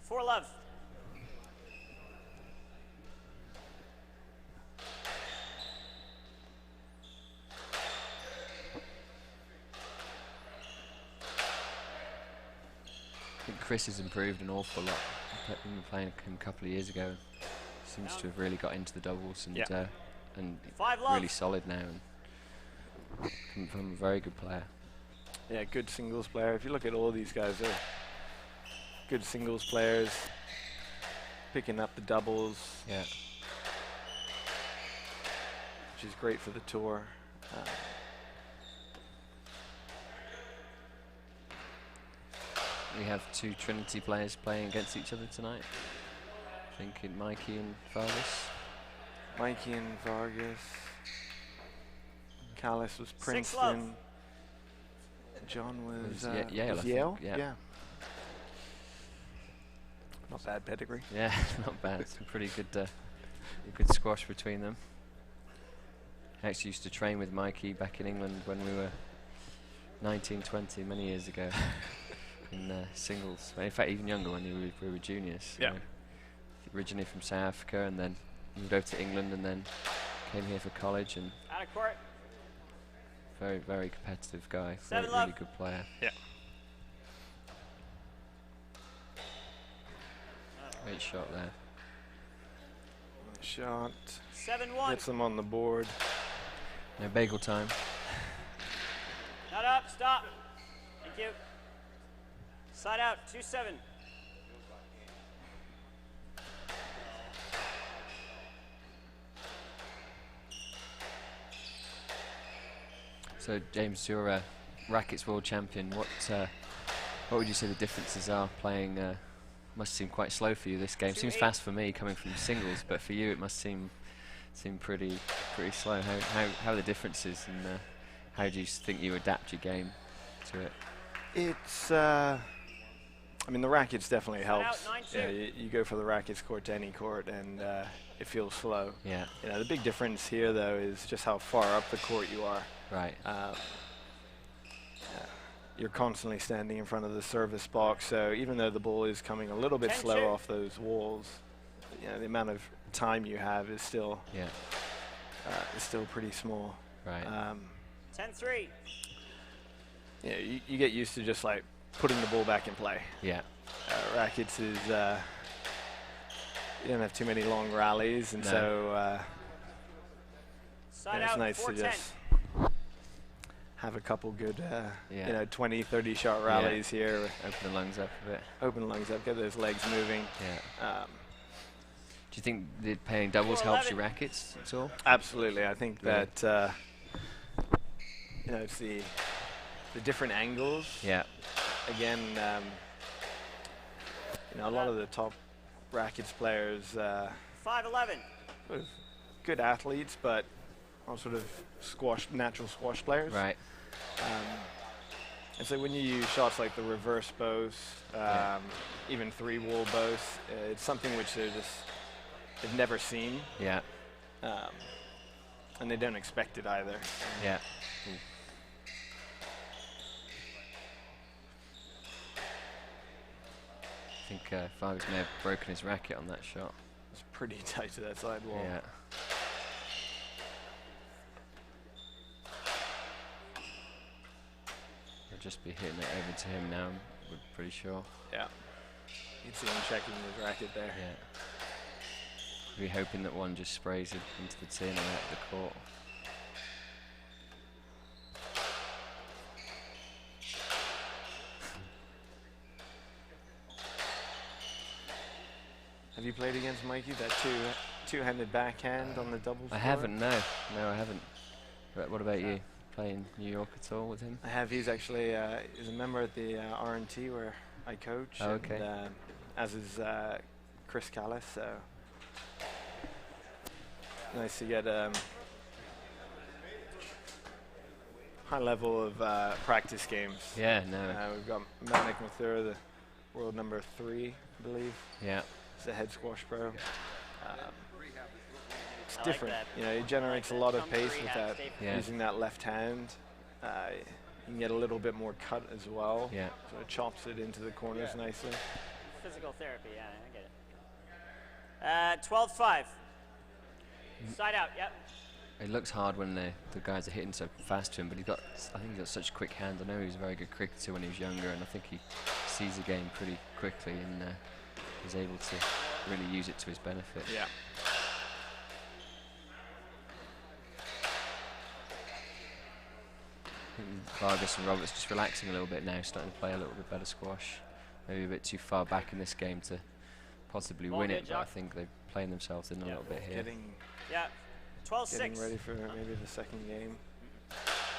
4 love. I think Chris has improved an awful lot. We were playing him a couple of years ago. Seems to have really got into the doubles and really solid now, and become a very good player. Yeah, good singles player. If you look at all these guys, they're good singles players, picking up the doubles. Yeah. Which is great for the tour. we have two Trinity players playing against each other tonight. I think in Mikey and Vargas. Mikey and Vargas. Callis was Princeton. John was Yale. Yale? Yeah. Not bad pedigree. Yeah, not bad. It's a pretty good, good squash between them. I actually used to train with Mikey back in England when we were 19, 20, many years ago, in singles. In fact, even younger when we were juniors. Yeah. Originally from South Africa, and then moved over to England, and then came here for college. And out of court. Very, very competitive guy. Really good player. Yeah. Great shot there. Shot. 7-1. Gets them on the board. No bagel time. Not up. Stop. Thank you. Side out. 2-7. So James, you're a rackets world champion. What would you say the differences are playing? Must seem quite slow for you this game. Seems fast for me coming from singles, but for you it must seem pretty slow. How are the differences, and how do you think you adapt your game to it? It's I mean, the rackets definitely helps. Yeah, you go for the rackets court to any court, and it feels slow. Yeah. You know, the big difference here though is just how far up the court you are. Right. You're constantly standing in front of the service box, so even though the ball is coming a little bit slow off those walls, you know, the amount of time you have is still is still pretty small. Right. 10-3. Yeah, you get used to just like putting the ball back in play. Yeah. Rackets is you don't have too many long rallies, and so it's nice to just have a couple good, you know, 20, 30 shot rallies here. Open the lungs up a bit. Open the lungs up, get those legs moving. Yeah. Do you think that playing doubles helps your rackets at all? Absolutely. I think that you know, it's the different angles. Yeah. Again, you know, a lot of the top rackets players 5-11. good athletes, but all sort of natural squash players. Right. And so when you use shots like the reverse bows, even three-wall bows, it's something which they've never seen. Yeah. And they don't expect it either. Yeah. I think Vargas may have broken his racket on that shot. It's pretty tight to that side wall. Yeah. I'll just be hitting it over to him now, we're pretty sure. Yeah. You can see him checking his racket there. Yeah. We're hoping that one just sprays it into the tin and out of the court. Have you played against Mikey, that two-handed backhand on the doubles I floor? haven't, no. No, I haven't. But what about you? Playing New York at all with him? I have. He's actually he's a member at the R&T where I coach. Oh, okay. And, as is Chris Callis, so nice to get high level of practice games. Yeah, no. We've got Manik Mathura, the world number 3, I believe. Yeah. He's a head squash pro. It's different. You know, he generates a lot of pace with that, using that left hand. You can get a little bit more cut as well. Yeah. Sort of chops it into the corners nicely. Physical therapy, yeah, I get it. 12-5. Side out, yep. It looks hard when the guys are hitting so fast to him, but I think he's got such quick hands. I know he was a very good cricketer when he was younger, and I think he sees the game pretty quickly, and he's able to really use it to his benefit. Yeah. I think Vargas and Roberts just relaxing a little bit now, starting to play a little bit better squash. Maybe a bit too far back in this game to possibly win it, but I think they're playing themselves in a little bit here. Yeah, 12-6. Getting ready for maybe the second game.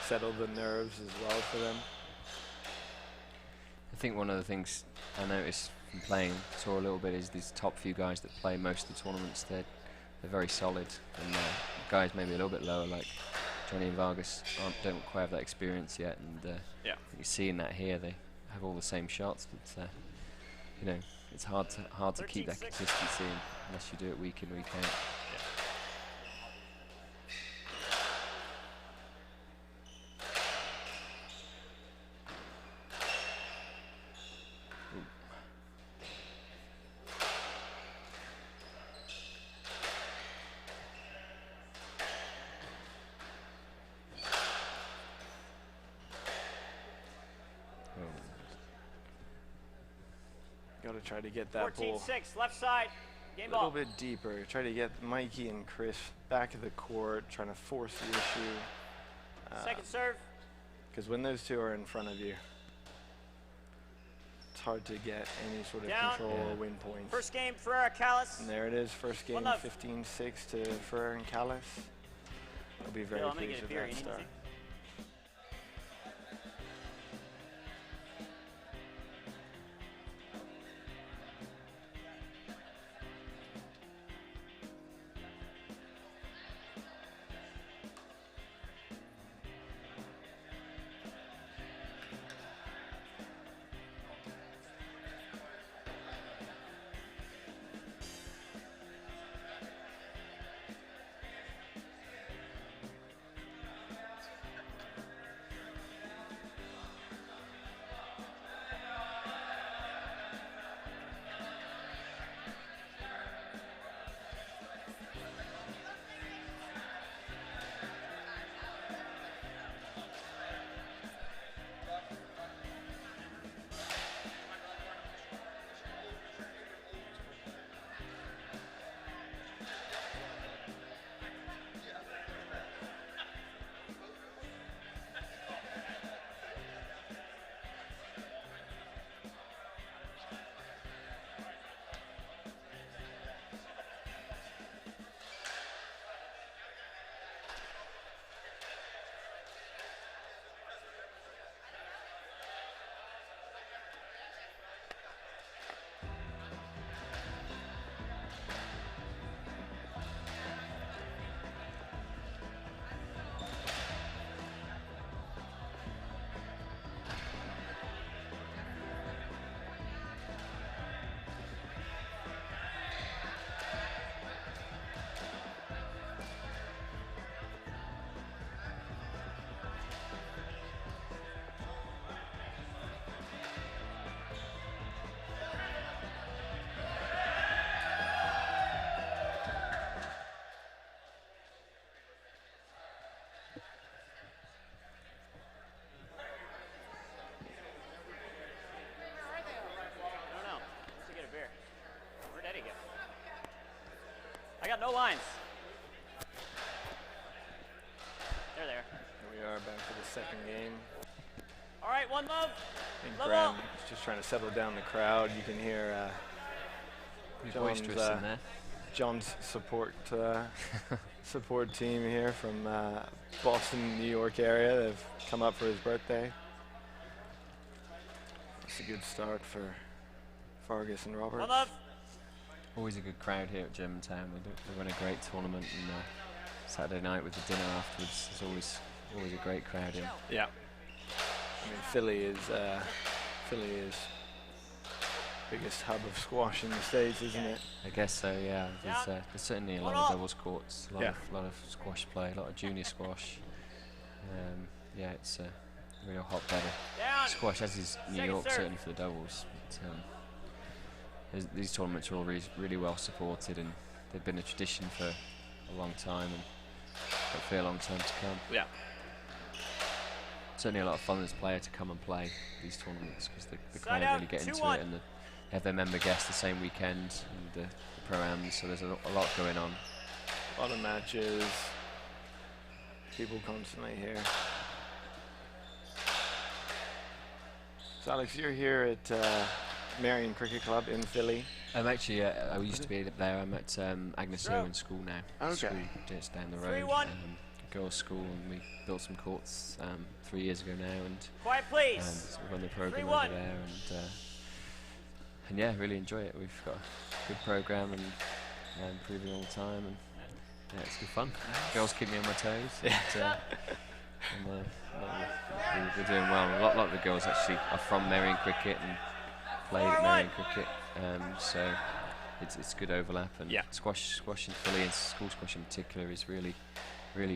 Settle the nerves as well for them. I think one of the things I noticed from playing tour a little bit is these top few guys that play most of the tournaments. They're very solid, and guys maybe a little bit lower, like Johnny and Vargas, don't quite have that experience yet. And you're seeing that here. They have all the same shots, but you know, it's hard to keep that consistency unless you do it week in, week out. Got to try to get that 14-6, left side, game ball. A little bit deeper. Try to get Mikey and Chris back of the court, trying to force the issue. Second serve. Because when those two are in front of you, it's hard to get any sort of control or win points. First game, Ferreira, Callis. And there it is, first game, 15-6 to Ferreira and Callis. I'll be very pleased with that start. I got no lines. They're there. Here we are back to the second game. All right, one love. I think Graham is just trying to settle down the crowd. You can hear John's support support team here from Boston, New York area. They've come up for his birthday. That's a good start for Vargas and Roberts. One love. Always a good crowd here at Germantown. They run a great tournament, and Saturday night with the dinner afterwards, there's always a great crowd in. Yeah. I mean, Philly is biggest hub of squash in the States, isn't it? I guess so. Yeah. There's certainly a lot of doubles courts, a lot of squash play, a lot of junior squash. Yeah, it's a real hotbed of squash, as is New York, certainly for the doubles. But, these tournaments are all really well supported, and they've been a tradition for a long time, and hopefully a long time to come. Yeah. Certainly a lot of fun as a player to come and play these tournaments, because the crowd really get into it, and they have their member guests the same weekend, and the pro-ams, so there's a lot going on. A lot of matches, people constantly here. So Alex, you're here at Marion Cricket Club in Philly. Actually, I used to be there. I'm at Agnes Irwin School now. Okay. School just down the road. girls' school, and we built some courts 3 years ago now, and quiet, please. So we run the program over there, and yeah, really enjoy it. We've got a good program and improving all the time, and yeah, it's good fun. Girls keep me on my toes. We're doing well. A lot of the girls actually are from Merrion Cricket and played at Merrion Cricket, so it's good overlap. And squash in Philly and school squash in particular is really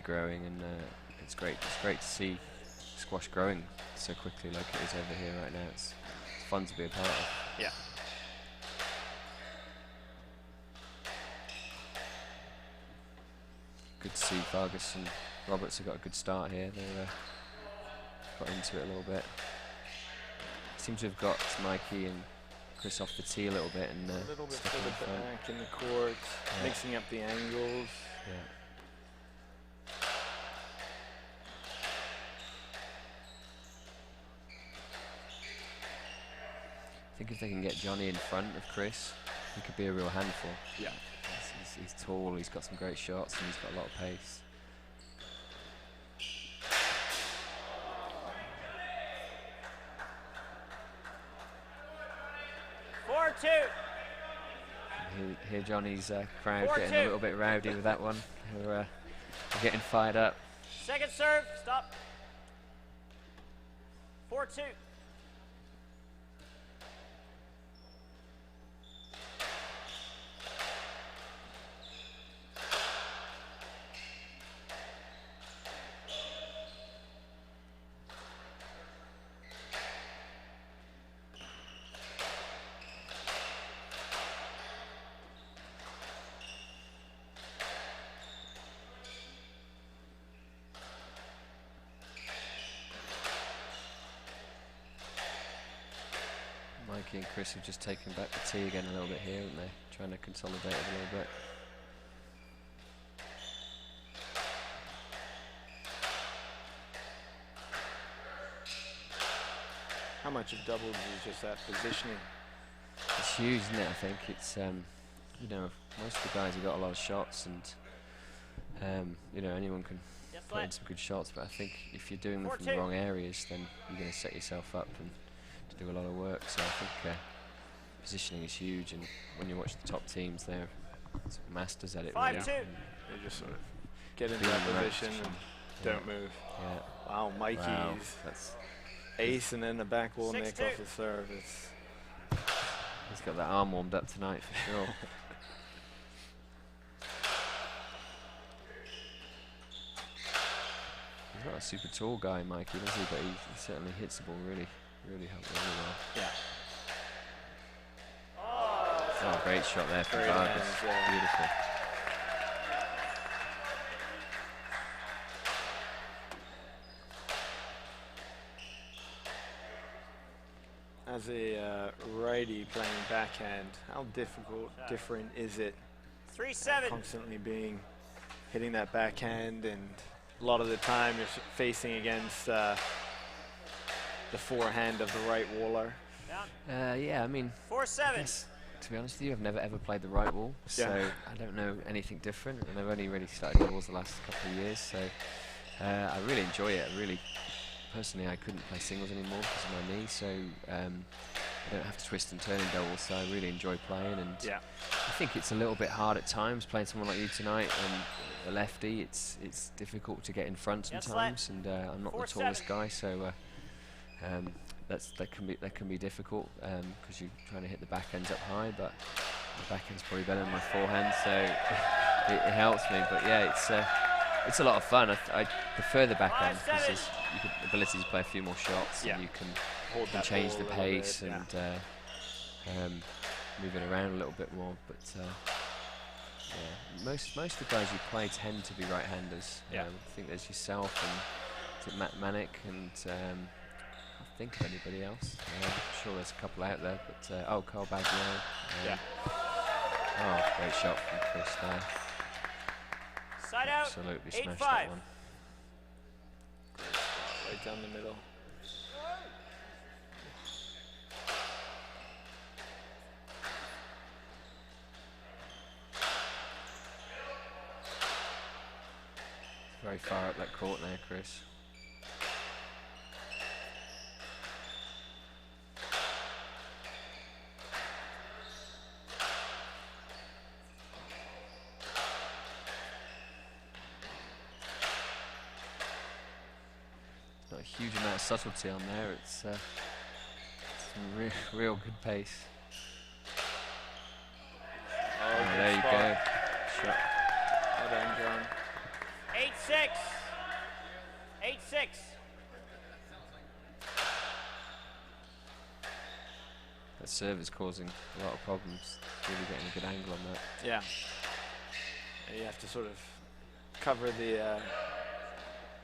growing, and it's great. It's great to see squash growing so quickly like it is over here right now. It's fun to be a part of. Yeah. Good to see Vargas and Roberts have got a good start here. They've got into it a little bit. Seem to have got Mikey and Chris off the tee a little bit, and a little bit further back in the court, mixing up the angles. Yeah. I think if they can get Johnny in front of Chris, he could be a real handful. Yeah. He's tall, he's got some great shots, and he's got a lot of pace. Here Johnny's crowd getting a little bit rowdy with that one. They're getting fired up. Second serve, stop. 4-2. Mikey and Chris have just taken back the tee again a little bit here, haven't they? Trying to consolidate it a little bit. How much of doubles is just that positioning? It's huge, isn't it? I think it's you know, most of the guys have got a lot of shots, and you know, anyone can put in some good shots, but I think if you're doing them from the wrong areas, then you're going to set yourself up and to do a lot of work. So I think positioning is huge, and when you watch the top teams, they're sort of masters at it. Really. They just sort of get into that position and don't move. Yeah. Wow, Mikey's that's ace and then the back wall nick off the serve. He's got that arm warmed up tonight for sure. He's not a super tall guy, Mikey, does he? But he certainly hits the ball really well. Yeah. Oh, great shot there from Vargas. Beautiful. As a righty playing backhand, how different is it? 3-7. Constantly hitting that backhand, and a lot of the time you're facing against the forehand of the right waller. Yeah, I mean, 4-7. To be honest with you, I've never ever played the right wall, so I don't know anything different, and I've only really started doubles the last couple of years, so I really enjoy it. Personally, I couldn't play singles anymore because of my knee, so I don't have to twist and turn in doubles, so I really enjoy playing. And I think it's a little bit hard at times playing someone like you tonight, and a lefty. It's difficult to get in front sometimes, and I'm not the tallest guy, so that can be difficult because you're trying to hit the backhands up high, but the backhand's probably better than my forehand, so it helps me. But yeah, it's a lot of fun. I prefer the backhand because you've got the ability to play a few more shots, and you can change the pace and move it around a little bit more. But yeah, most of the guys you play tend to be right-handers. I think there's yourself and Matt Manick, and I think of anybody else. I'm sure there's a couple out there, but Carl Baggio. Oh, great shot from Chris there. Side out. Absolutely smashed that one. Right down the middle. very far up that court now, Chris. Not a huge amount of subtlety on there. It's some real good pace. Oh, there you go. Shot. Well done, John. 8-6. 8-6. That serve is causing a lot of problems. Really getting a good angle on that. Yeah. You have to sort of cover the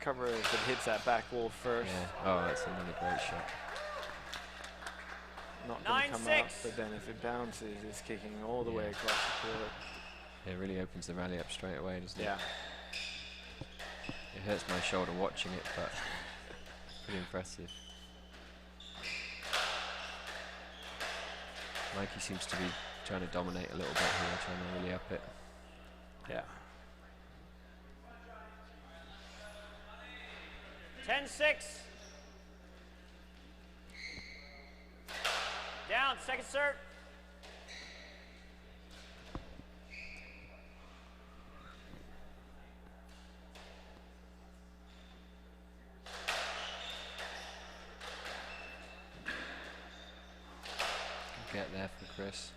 cover if it hits that back wall first. Yeah. Oh, that's another great shot. Not going to come up, but then if it bounces, it's kicking all the way across the court. It really opens the rally up straight away, doesn't it? Yeah. It hurts my shoulder watching it, but pretty impressive. Mikey seems to be trying to dominate a little bit here, trying to really up it. Yeah. 10-6. Down, second serve. Get there for Chris.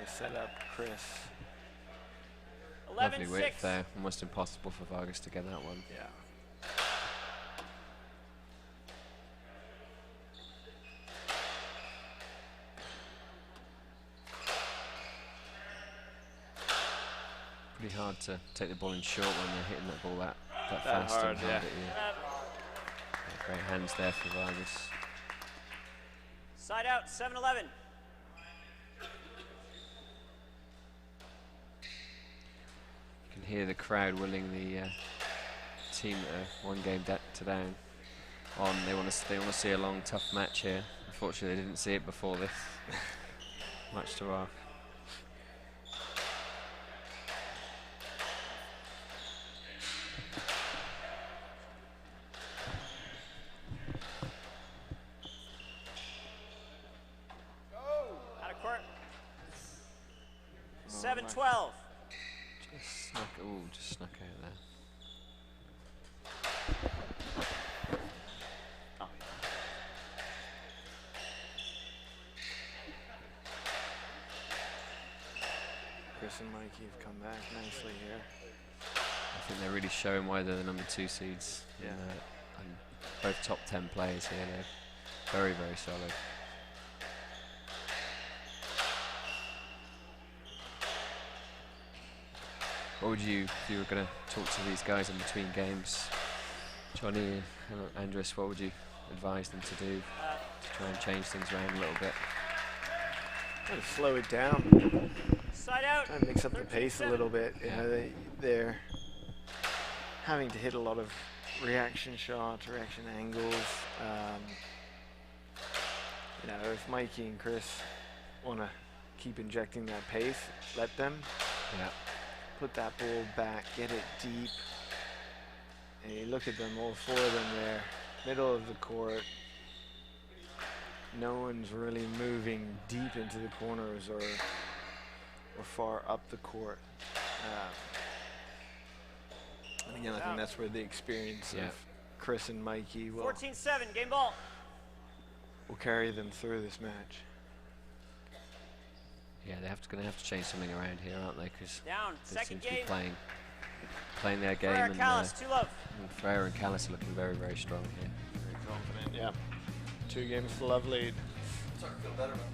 Set up Chris. Lovely width there. Almost impossible for Vargas to get that one. Yeah. Pretty hard to take the ball in short when you're hitting that ball that fast hard, and hard at you. Great hands there for Vargas. Side out, 7-11. You can hear the crowd willing the team that are one game to down on. They want to see a long, tough match here. Unfortunately, they didn't see it before this. Much to our. Out of court. 7-12. Just snuck out there. Oh. Chris and Mikey have come back nicely here. I think they're really showing why they're the number 2 seeds. Yeah. And both top 10 players here. They're very, very solid. What would you, if you were going to talk to these guys in between games, Johnny and Andres, what would you advise them to do to try and change things around a little bit? Try to slow it down. Side out. Try and mix up the pace a little bit. Yeah. You know, they're having to hit a lot of reaction shots, reaction angles. You know, if Mikey and Chris want to keep injecting that pace, let them. Yeah. Put that ball back, get it deep. And you look at them, all 4 of them there, middle of the court. No one's really moving deep into the corners or far up the court. And again, I think that's where the experience of Chris and Mikey will 14-7, game ball. Will carry them through this match. Yeah, they're going to have to change something around here, aren't they? Because they seem to be playing their game. Ferreira, Callis, 2 love. And Ferreira and Callis are looking very, very strong here. Very confident, yeah. 2 games to love lead. Starting to feel better, man.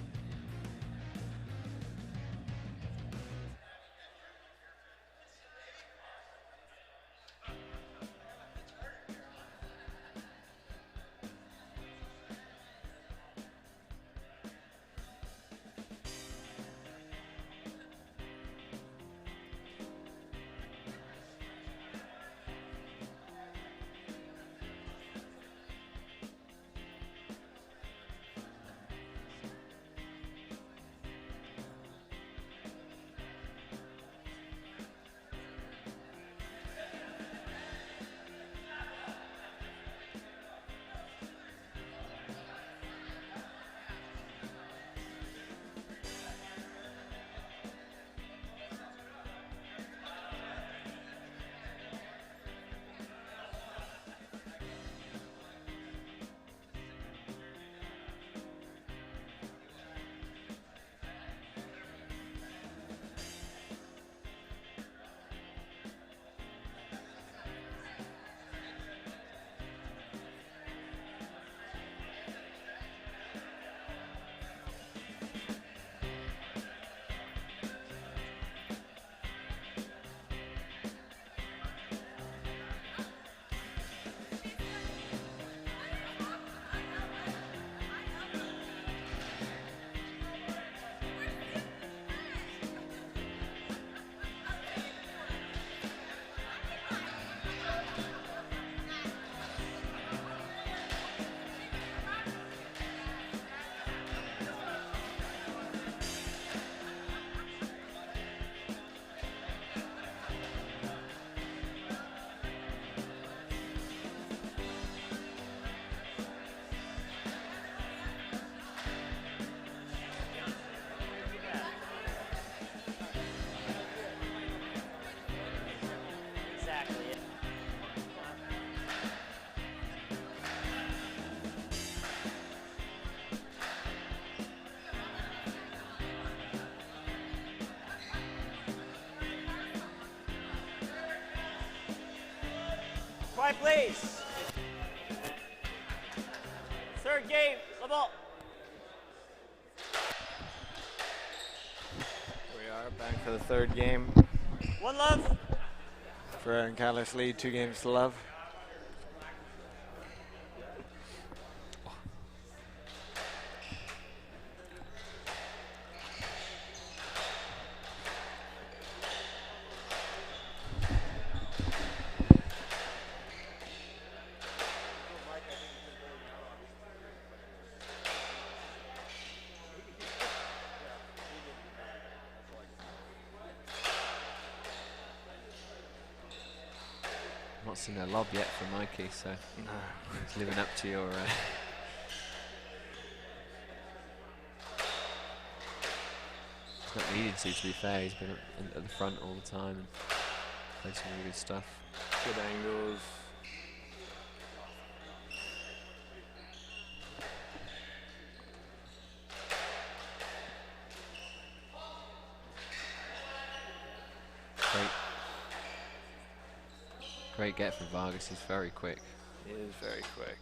Quiet, please. Third game, level. We are back for the third game. 1-love. Ferreira and Callis lead 2-0. Not seen a lob yet from Mikey, so he's living up to your. He's not needed to be fair. He's been at the front all the time and played some really good stuff. Good angles. Great get from Vargas. He's very quick. He is very quick.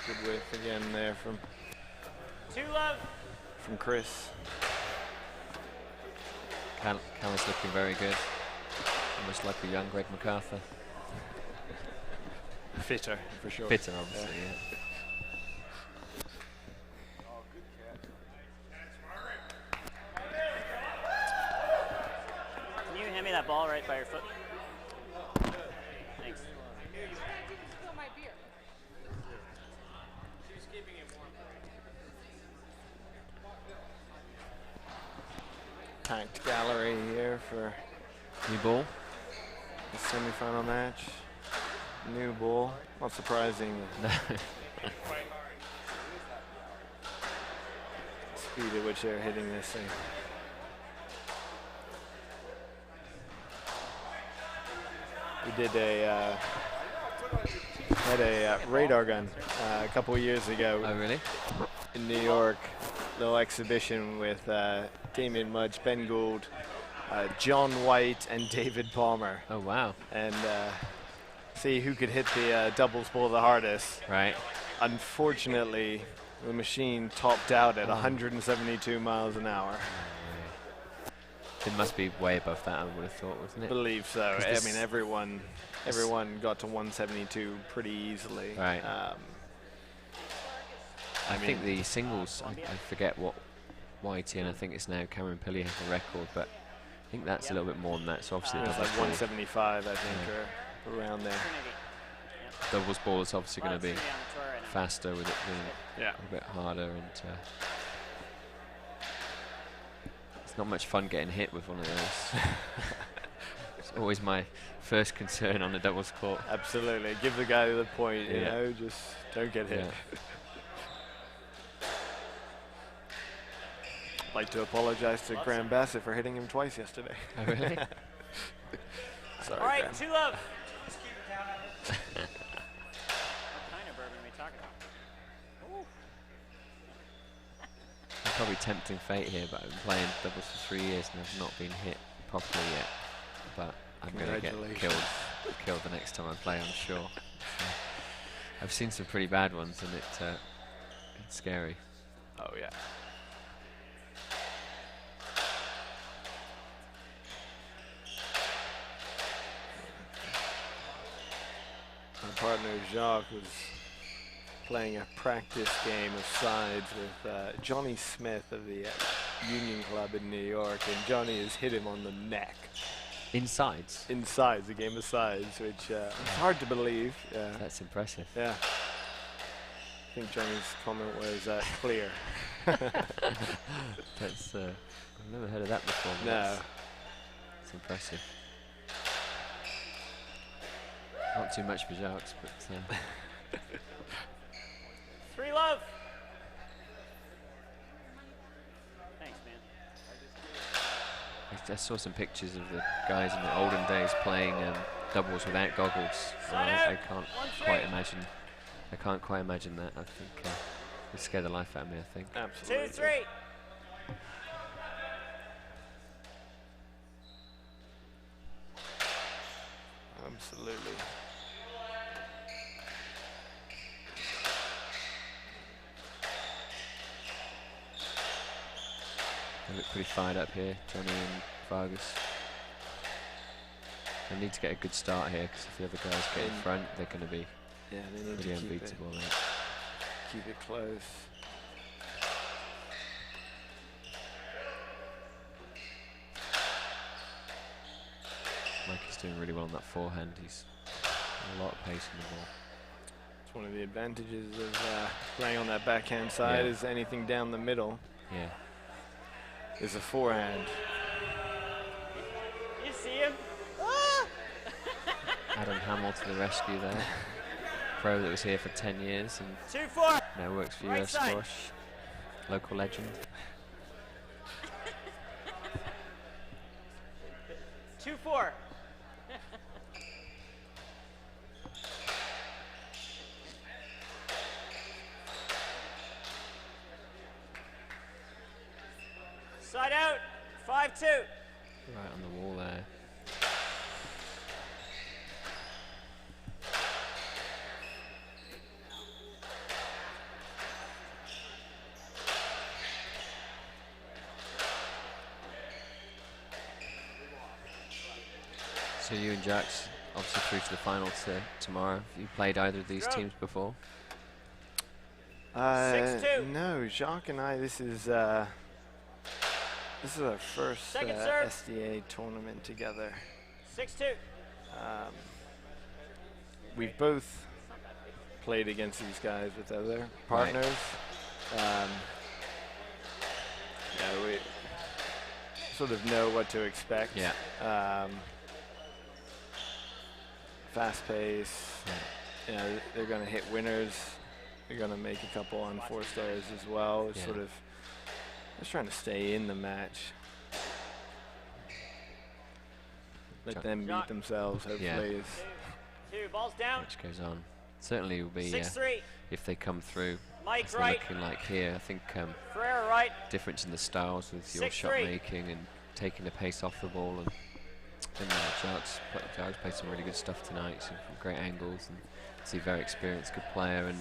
Good width again there from 2-love. From Chris. Callis looking very good. Almost like a young Greg MacArthur. Fitter, for sure. Fitter, obviously, yeah. Can you hand me that ball right by your foot? Thanks. Packed gallery here for new ball. The semi-final match. New ball. Not surprising. Speed at which they're hitting this thing. We did had a radar gun a couple of years ago. Oh, really? In New York, little exhibition with Damien Mudge, Ben Gould, John White, and David Palmer. Oh, wow. And see who could hit the doubles ball the hardest. Right. Unfortunately, the machine topped out at 172 miles an hour. It must be way above that, I would have thought, wasn't it? Believe so. I mean, everyone got to 172 pretty easily. Right. I think the singles, I forget what YT, and I think it's now Cameron Pilley has the record, but I think that's a little bit more than that. So obviously it's like 175, I think, or around there. Doubles ball is obviously going to be faster with it being a bit harder, and it's not much fun getting hit with one of those. It's always my first concern on the doubles court. Absolutely, give the guy the point. You know, just don't get hit. I'd like to apologize to Graham Bassett for hitting him twice yesterday. Oh, really? Sorry, all right, Graham. 2-love. What kind of bourbon are we talking about? Ooh. I'm probably tempting fate here, but I've been playing doubles for 3 years and I've not been hit properly yet. But I'm going to get killed the next time I play, I'm sure. I've seen some pretty bad ones, and it's scary. Oh, yeah. My partner Jacques was playing a practice game of sides with Johnny Smith of the Union Club in New York, and Johnny has hit him on the neck. In sides? In sides, a game of sides, which is hard to believe. That's impressive. Yeah. I think Johnny's comment was clear. That's I've never heard of that before. No. It's impressive. Not too much for Jacques, but 3-love. Thanks, man. I saw some pictures of the guys in the olden days playing doubles without goggles. I can't quite imagine. I can't quite imagine that. I think It scared the life out of me, I think. Absolutely. 2-3. Absolutely. They look pretty fired up here, Johnny and Vargas. They need to get a good start here, because if the other guys get in front, they're going to be they need really to unbeatable. Keep it close. Mikey's doing really well on that forehand. He's got a lot of pace in the ball. It's one of the advantages of playing on that backhand side is anything down the middle. Yeah. Is a forehand. You see him? Adam Hamill to the rescue there. Pro that was here for 10 years and 2-4. now works for Right US side. Squash. Local legend. 2-4. Side out. 5-2. Right on the wall there. So you and Jax obviously through to the final tomorrow. Have you played either of these teams before? 6-2. No, Jacques and I, this is our first SDA tournament together. 6-2. We've both played against these guys with other partners. We sort of know what to expect. Yeah. Fast pace. They're going to hit winners. They're going to make a couple unforced errors as well. It's sort of just trying to stay in the match. Let them beat themselves, hopefully. 2 balls down. Match goes on. Certainly will be 6-3. if they come through. Mike as they're right. looking like here. I think Ferreira right. difference in the styles with your shot making and taking the pace off the ball, and Jax played some really good stuff tonight, some great angles, and he's a very experienced, good player, and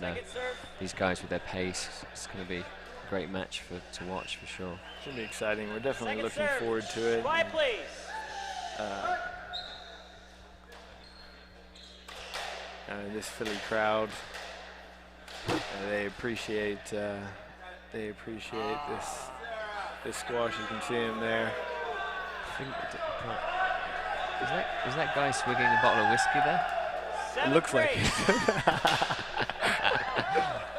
these guys with their pace, it's going to be a great match to watch for sure. Should be exciting. We're definitely looking forward to it. Quiet, please. This Philly crowd, they appreciate this squash. You can see them there. I think is that guy swigging a bottle of whiskey there? It looks like it.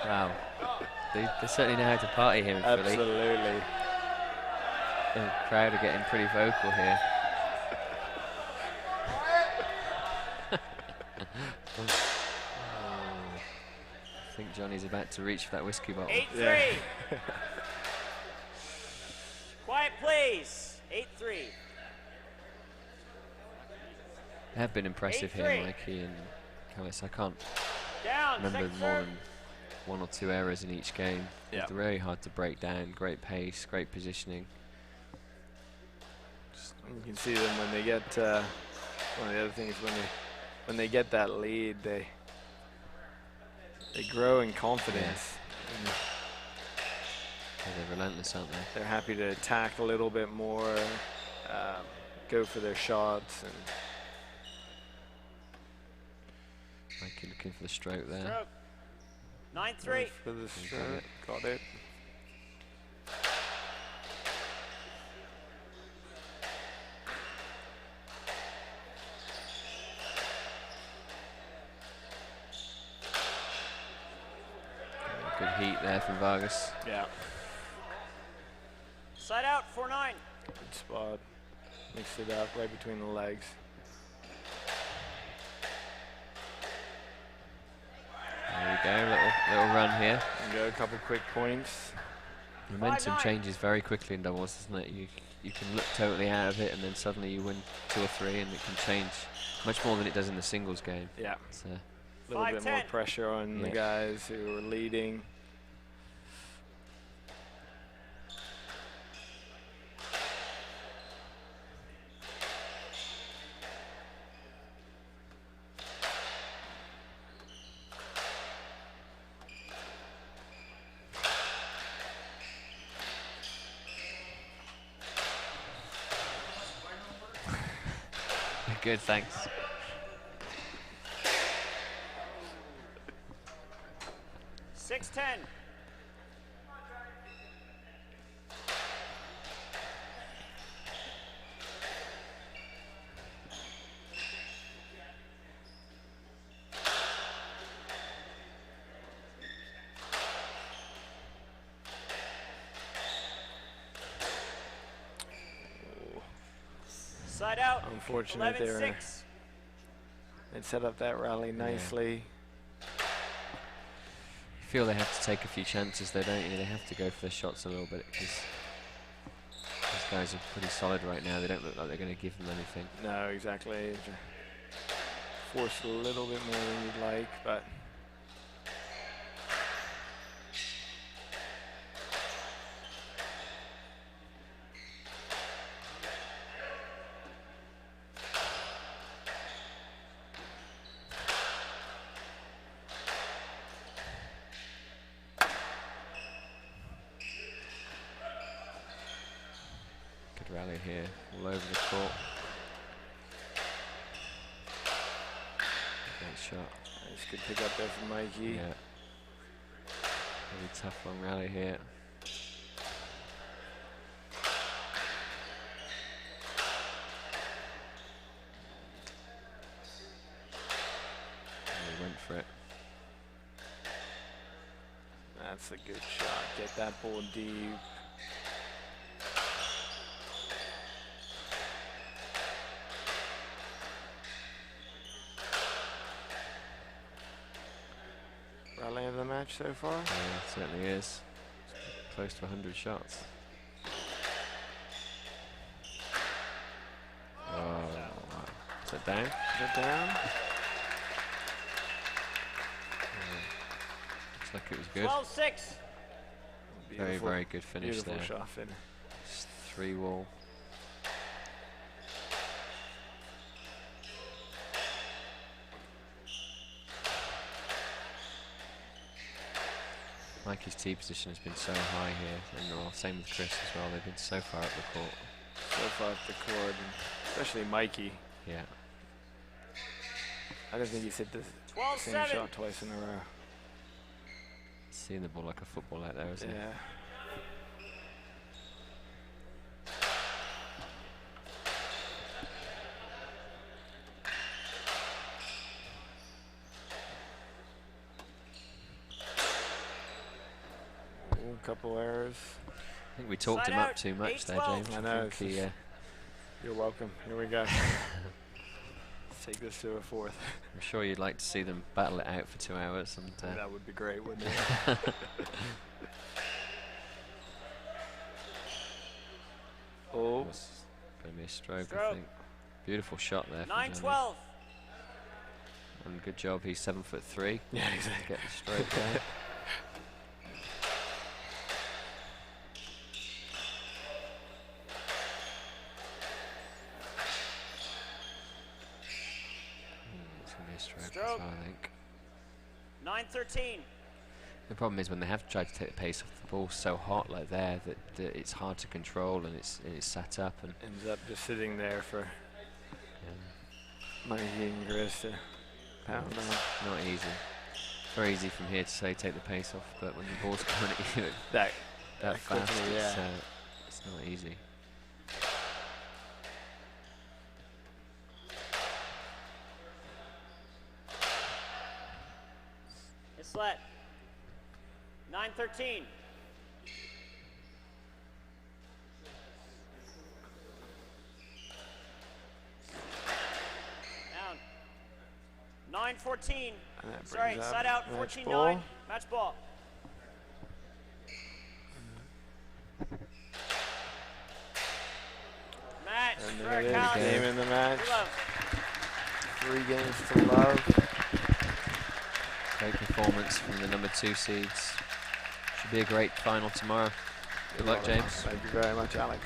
Wow. They certainly know how to party here in Philly. Absolutely. The crowd are getting pretty vocal here. I think Johnny's about to reach for that whiskey bottle. 8-3. Quiet, please. 8-3. They have been impressive here, Mikey and Callis. I can't remember more than 1 or 2 errors in each game. They're very hard to break down. Great pace, great positioning. You can see them when they get. One of the other things when they get that lead, they grow in confidence. Yeah, they're relentless, aren't they? They're happy to attack a little bit more, go for their shots, and. Mikey looking for the stroke there. Stroke. 9-3. For the stroke. Got it. Good heat there from Vargas. Yeah. Side out, 4-9. Good spot. Mixed it up right between the legs. There we go, little run here. And go a couple quick points. Momentum changes very quickly in doubles, doesn't it? You can look totally out of it, and then suddenly you win 2 or 3, and it can change much more than it does in the singles game. Yeah. It's a little bit more pressure on the guys who are leading. good, thanks. Six 10. Side out. Unfortunate there. They'd set up that rally nicely. I feel they have to take a few chances, though, don't you? They have to go for their shots a little bit because these guys are pretty solid right now. They don't look like they're going to give them anything. No, exactly. Force a little bit more than you'd like, but. Rally here, all over the court. Great shot. Nice, good pick up there from Mikey. Yeah. Really tough long rally here. And he went for it. That's a good shot. Get that ball deep. Rally of the match so far? Yeah, it certainly is. Close to 100 shots. Oh, wow. Is that down? Is it down? Looks like it was good. 12-6. Very, very good finish there. Beautiful shot finish. Just 3-wall. Mikey's tee position has been so high here, and same with Chris as well. They've been so far up the court. So far up the court, and especially Mikey. Yeah. I don't think he's hit the same shot twice in a row. Seeing the ball like a football out there, isn't it? Yeah. Couple errors. I think we talked him up too much there, James. I know. You're welcome. Here we go. Let's take this to a fourth. I'm sure you'd like to see them battle it out for 2 hours. And that would be great, wouldn't it? Oh. It's going to be a stroke, I think. Beautiful shot there. 9-12. And good job. He's 7'3". Yeah, exactly. Get the stroke there. Stroke. I think. 9-13. The problem is when they have tried to take the pace off, the ball's so hot like there that it's hard to control, and it's sat up and ends up just sitting there for Mikey and Chris to pound on. Not easy. Very easy from here to say take the pace off, but when the ball's coming at you that fast, quickly, it's not easy. Stait. 9-13. Down. 9-14. Sorry, side out. 14-9. Match ball. Match for Callis. Game in the match. 3 games to love. Great performance from the number 2 seeds. Should be a great final tomorrow. Good luck, James. Thank you very much, Alex.